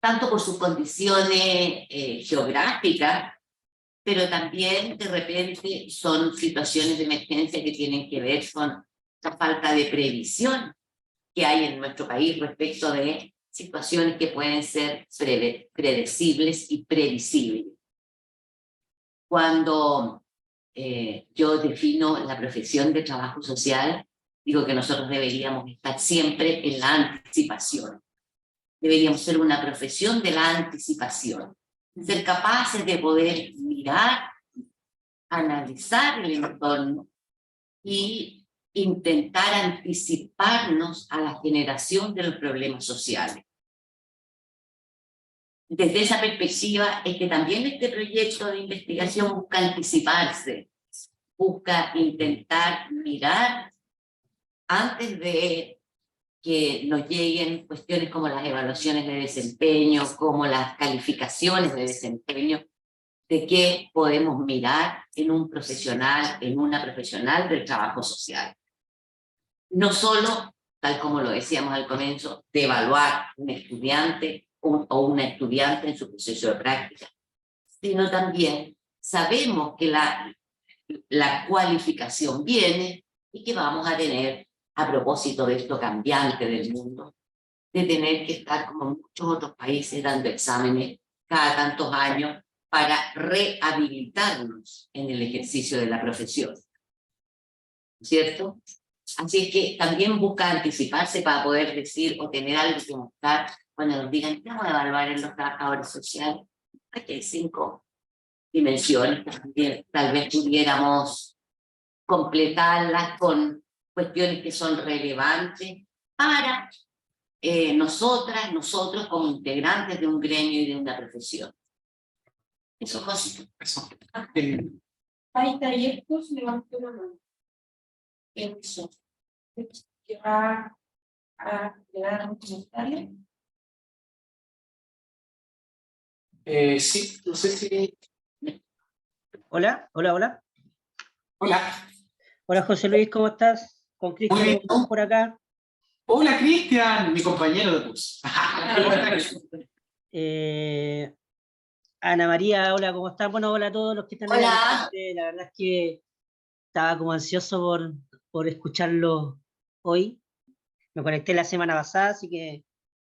tanto por sus condiciones geográficas, pero también de repente son situaciones de emergencia que tienen que ver con la falta de previsión que hay en nuestro país respecto de situaciones que pueden ser predecibles y previsibles. Cuando yo defino la profesión de trabajo social, digo que nosotros deberíamos estar siempre en la anticipación. Deberíamos ser una profesión de la anticipación. Ser capaces de poder mirar, analizar el entorno y intentar anticiparnos a la generación de los problemas sociales. Desde esa perspectiva es que también este proyecto de investigación busca anticiparse, busca intentar mirar antes de que nos lleguen cuestiones como las evaluaciones de desempeño, como las calificaciones de desempeño, de qué podemos mirar en un profesional, en una profesional del trabajo social. No solo, tal como lo decíamos al comienzo, de evaluar un estudiante o una estudiante en su proceso de práctica, sino también sabemos que la cualificación viene y que vamos a tener, a propósito de esto cambiante del mundo, de tener que estar como en muchos otros países dando exámenes cada tantos años para rehabilitarnos en el ejercicio de la profesión, ¿cierto? Así es que también busca anticiparse para poder decir o tener algo que mostrar cuando nos digan ¿qué vamos a evaluar en los trabajadores sociales? Aquí hay 5 dimensiones, tal vez pudiéramos completarlas con cuestiones que son relevantes para nosotros como integrantes de un gremio y de una profesión. Eso es básico.
Eso.
Hay trayectos, levantó la mano. Eso. ¿Que va a quedar un comentario?
Sí, no sé si...
Hola.
Hola.
Hola José Luis, ¿cómo estás? Con
Muy
Cristian
bien.
por acá.
Hola Cristian, mi compañero de curso.
Ana María, hola, ¿cómo estás? Bueno, hola a todos los que están ahí.
Hola.
La verdad es que estaba como ansioso por escucharlo hoy. Me conecté la semana pasada, así que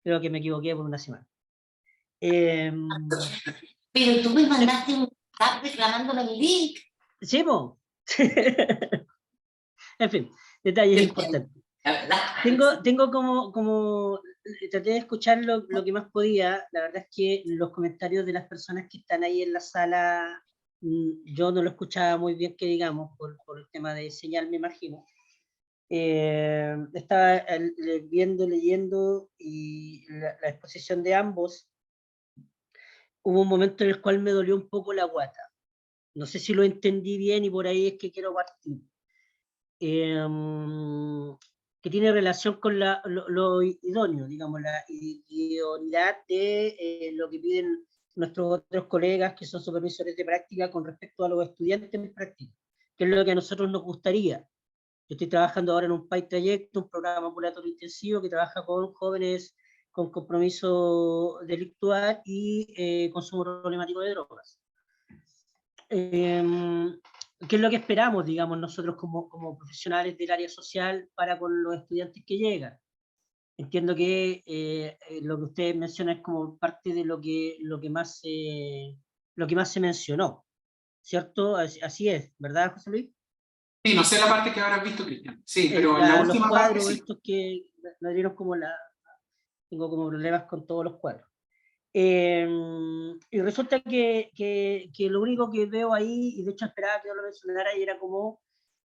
creo que me equivoqué por una semana.
Pero tú me mandaste un tag reclamándome el link.
¿Sí, po? En fin, detalles importantes. Tengo como traté de escuchar lo que más podía. La verdad es que los comentarios de las personas que están ahí en la sala, yo no lo escuchaba muy bien, que digamos, por el tema de señal, me imagino. Estaba leyendo y la exposición de ambos. Hubo un momento en el cual me dolió un poco la guata. No sé si lo entendí bien y por ahí es que quiero partir. Que tiene relación con lo idóneo, digamos, la idoneidad de lo que piden nuestros otros colegas que son supervisores de práctica con respecto a los estudiantes en práctica, que es lo que a nosotros nos gustaría. Yo estoy trabajando ahora en un PAI Trayecto, un programa ambulatorio intensivo que trabaja con jóvenes con compromiso delictual y consumo problemático de drogas. ¿Qué es lo que esperamos, digamos, nosotros como profesionales del área social para con los estudiantes que llegan? Entiendo que lo que ustedes mencionan es como parte de lo que más se mencionó, ¿cierto? Así es, ¿verdad, José Luis?
Sí, no sé la parte que habrás visto, Cristian. Sí, pero en la
Los
última parte
cuadros
sí.
estos que me dieron tengo como problemas con todos los cuadros. Y resulta que lo único que veo ahí, y de hecho esperaba que yo lo mencionara, y era como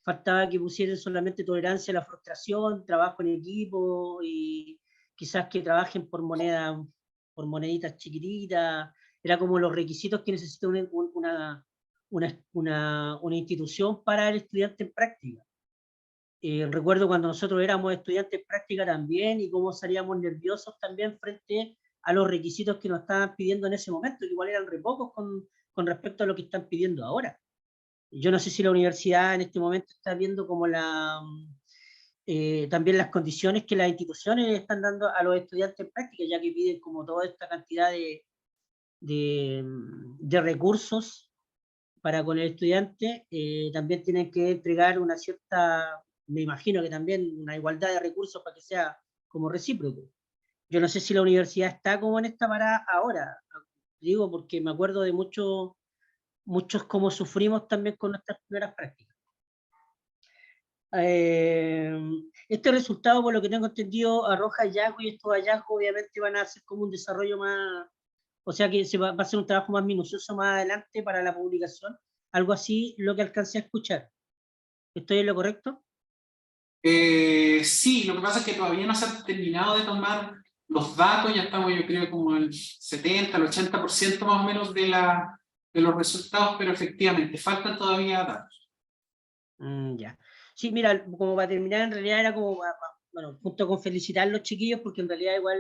faltaba que pusieran solamente tolerancia a la frustración, trabajo en equipo, y quizás que trabajen por moneditas chiquititas. Era como los requisitos que necesita una institución para el estudiante en práctica. Recuerdo cuando nosotros éramos estudiantes en práctica también, y cómo salíamos nerviosos también frente a los requisitos que nos estaban pidiendo en ese momento, que igual eran re pocos con respecto a lo que están pidiendo ahora. Yo no sé si la universidad en este momento está viendo como también las condiciones que las instituciones están dando a los estudiantes en práctica, ya que piden como toda esta cantidad de recursos para con el estudiante. También tienen que entregar una cierta, me imagino que también una igualdad de recursos para que sea como recíproco. Yo no sé si la universidad está como en esta parada ahora, digo porque me acuerdo de muchos cómo sufrimos también con nuestras primeras prácticas. Este resultado, por lo que tengo entendido, arroja hallazgos, y estos hallazgos obviamente van a hacer como un desarrollo más, o sea que va a ser un trabajo más minucioso más adelante para la publicación, algo así lo que alcancé a escuchar. ¿Estoy en lo correcto?
Sí, lo que pasa es que todavía no se ha terminado de tomar los datos, ya estamos yo creo como el 70, el 80% más o menos de los resultados, pero efectivamente faltan todavía datos.
Ya. Sí, mira, como para terminar, en realidad era como, bueno, junto con felicitar a los chiquillos, porque en realidad igual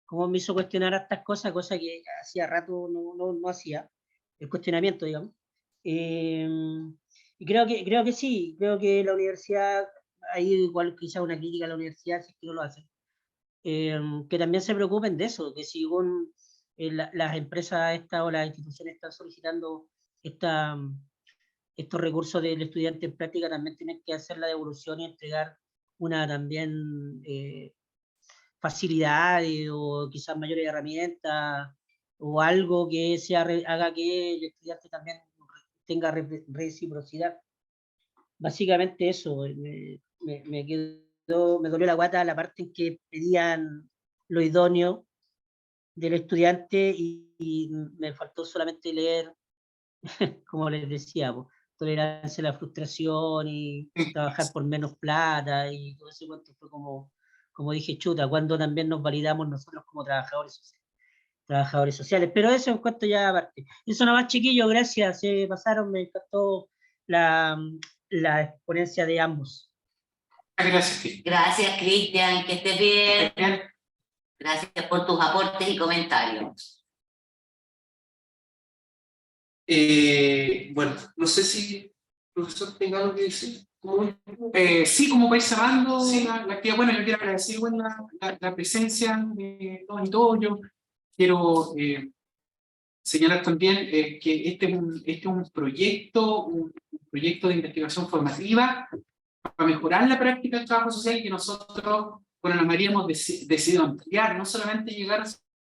como me hizo cuestionar estas cosas que hacía rato no hacía, el cuestionamiento, digamos. Y creo que sí, creo que la universidad, ahí igual quizá una crítica a la universidad, si es que no lo hacen, que también se preocupen de eso, que si las empresas estas o las instituciones están solicitando estos recursos del estudiante en práctica, también tienen que hacer la devolución y entregar una también facilidades o quizás mayores herramientas o algo que haga que el estudiante también tenga reciprocidad. Básicamente eso, me dolió la guata la parte en que pedían lo idóneo del estudiante y me faltó solamente leer, como les decía, tolerancia a la frustración y trabajar por menos plata y todo ese cuento. Fue como dije, chuta, cuando también nos validamos nosotros como trabajadores sociales, pero eso en cuanto ya aparte. Eso nomás, chiquillos, gracias, se pasaron, me encantó la exponencia de ambos.
Gracias, Cristian.
Gracias, Cristian, que estés bien. Gracias por tus aportes y comentarios.
Bueno, no sé si profesor tenga algo que decir.
Sí, como para ir cerrando
Sí.
la actividad, bueno, yo quiero agradecer la presencia de todos y todos. Yo quiero señalar también que este es un proyecto de investigación formativa para mejorar la práctica del trabajo social, y que nosotros con Ana María hemos decidido ampliar, no solamente llegar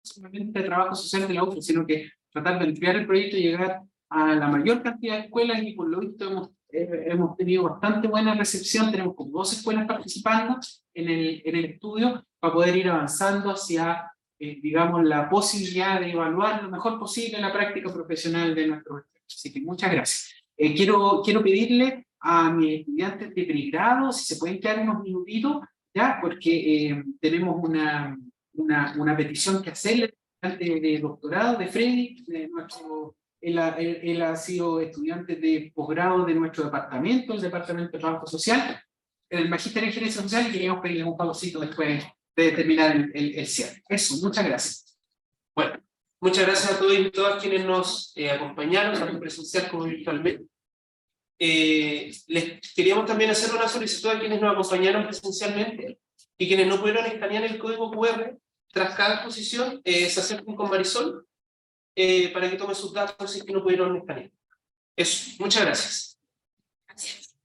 solamente a trabajo social de la UFRO, sino que tratar de ampliar el proyecto y llegar a la mayor cantidad de escuelas, y por lo visto hemos tenido bastante buena recepción. Tenemos como 2 escuelas participando en el estudio para poder ir avanzando hacia, digamos, la posibilidad de evaluar lo mejor posible la práctica profesional de nuestros estudiantes. Así que muchas gracias. Quiero pedirle a mis estudiantes de pregrado si se pueden quedar unos minutitos, ya, porque tenemos una petición que hacerle de doctorado de Freddy, él ha sido estudiante de posgrado de nuestro departamento, el Departamento de Trabajo Social, el Magíster en Gerencia Social, y queríamos pedirle un pausito después de terminar el cierre. Eso, muchas gracias.
Bueno, muchas gracias a todos y todas quienes nos acompañaron, tanto presencial como virtualmente. Les queríamos también hacer una solicitud a quienes nos acompañaron presencialmente y quienes no pudieron escanear el código QR, tras cada exposición, se acerquen con Marisol para que tome sus datos si es que no pudieron en español. Eso, muchas gracias.
Gracias.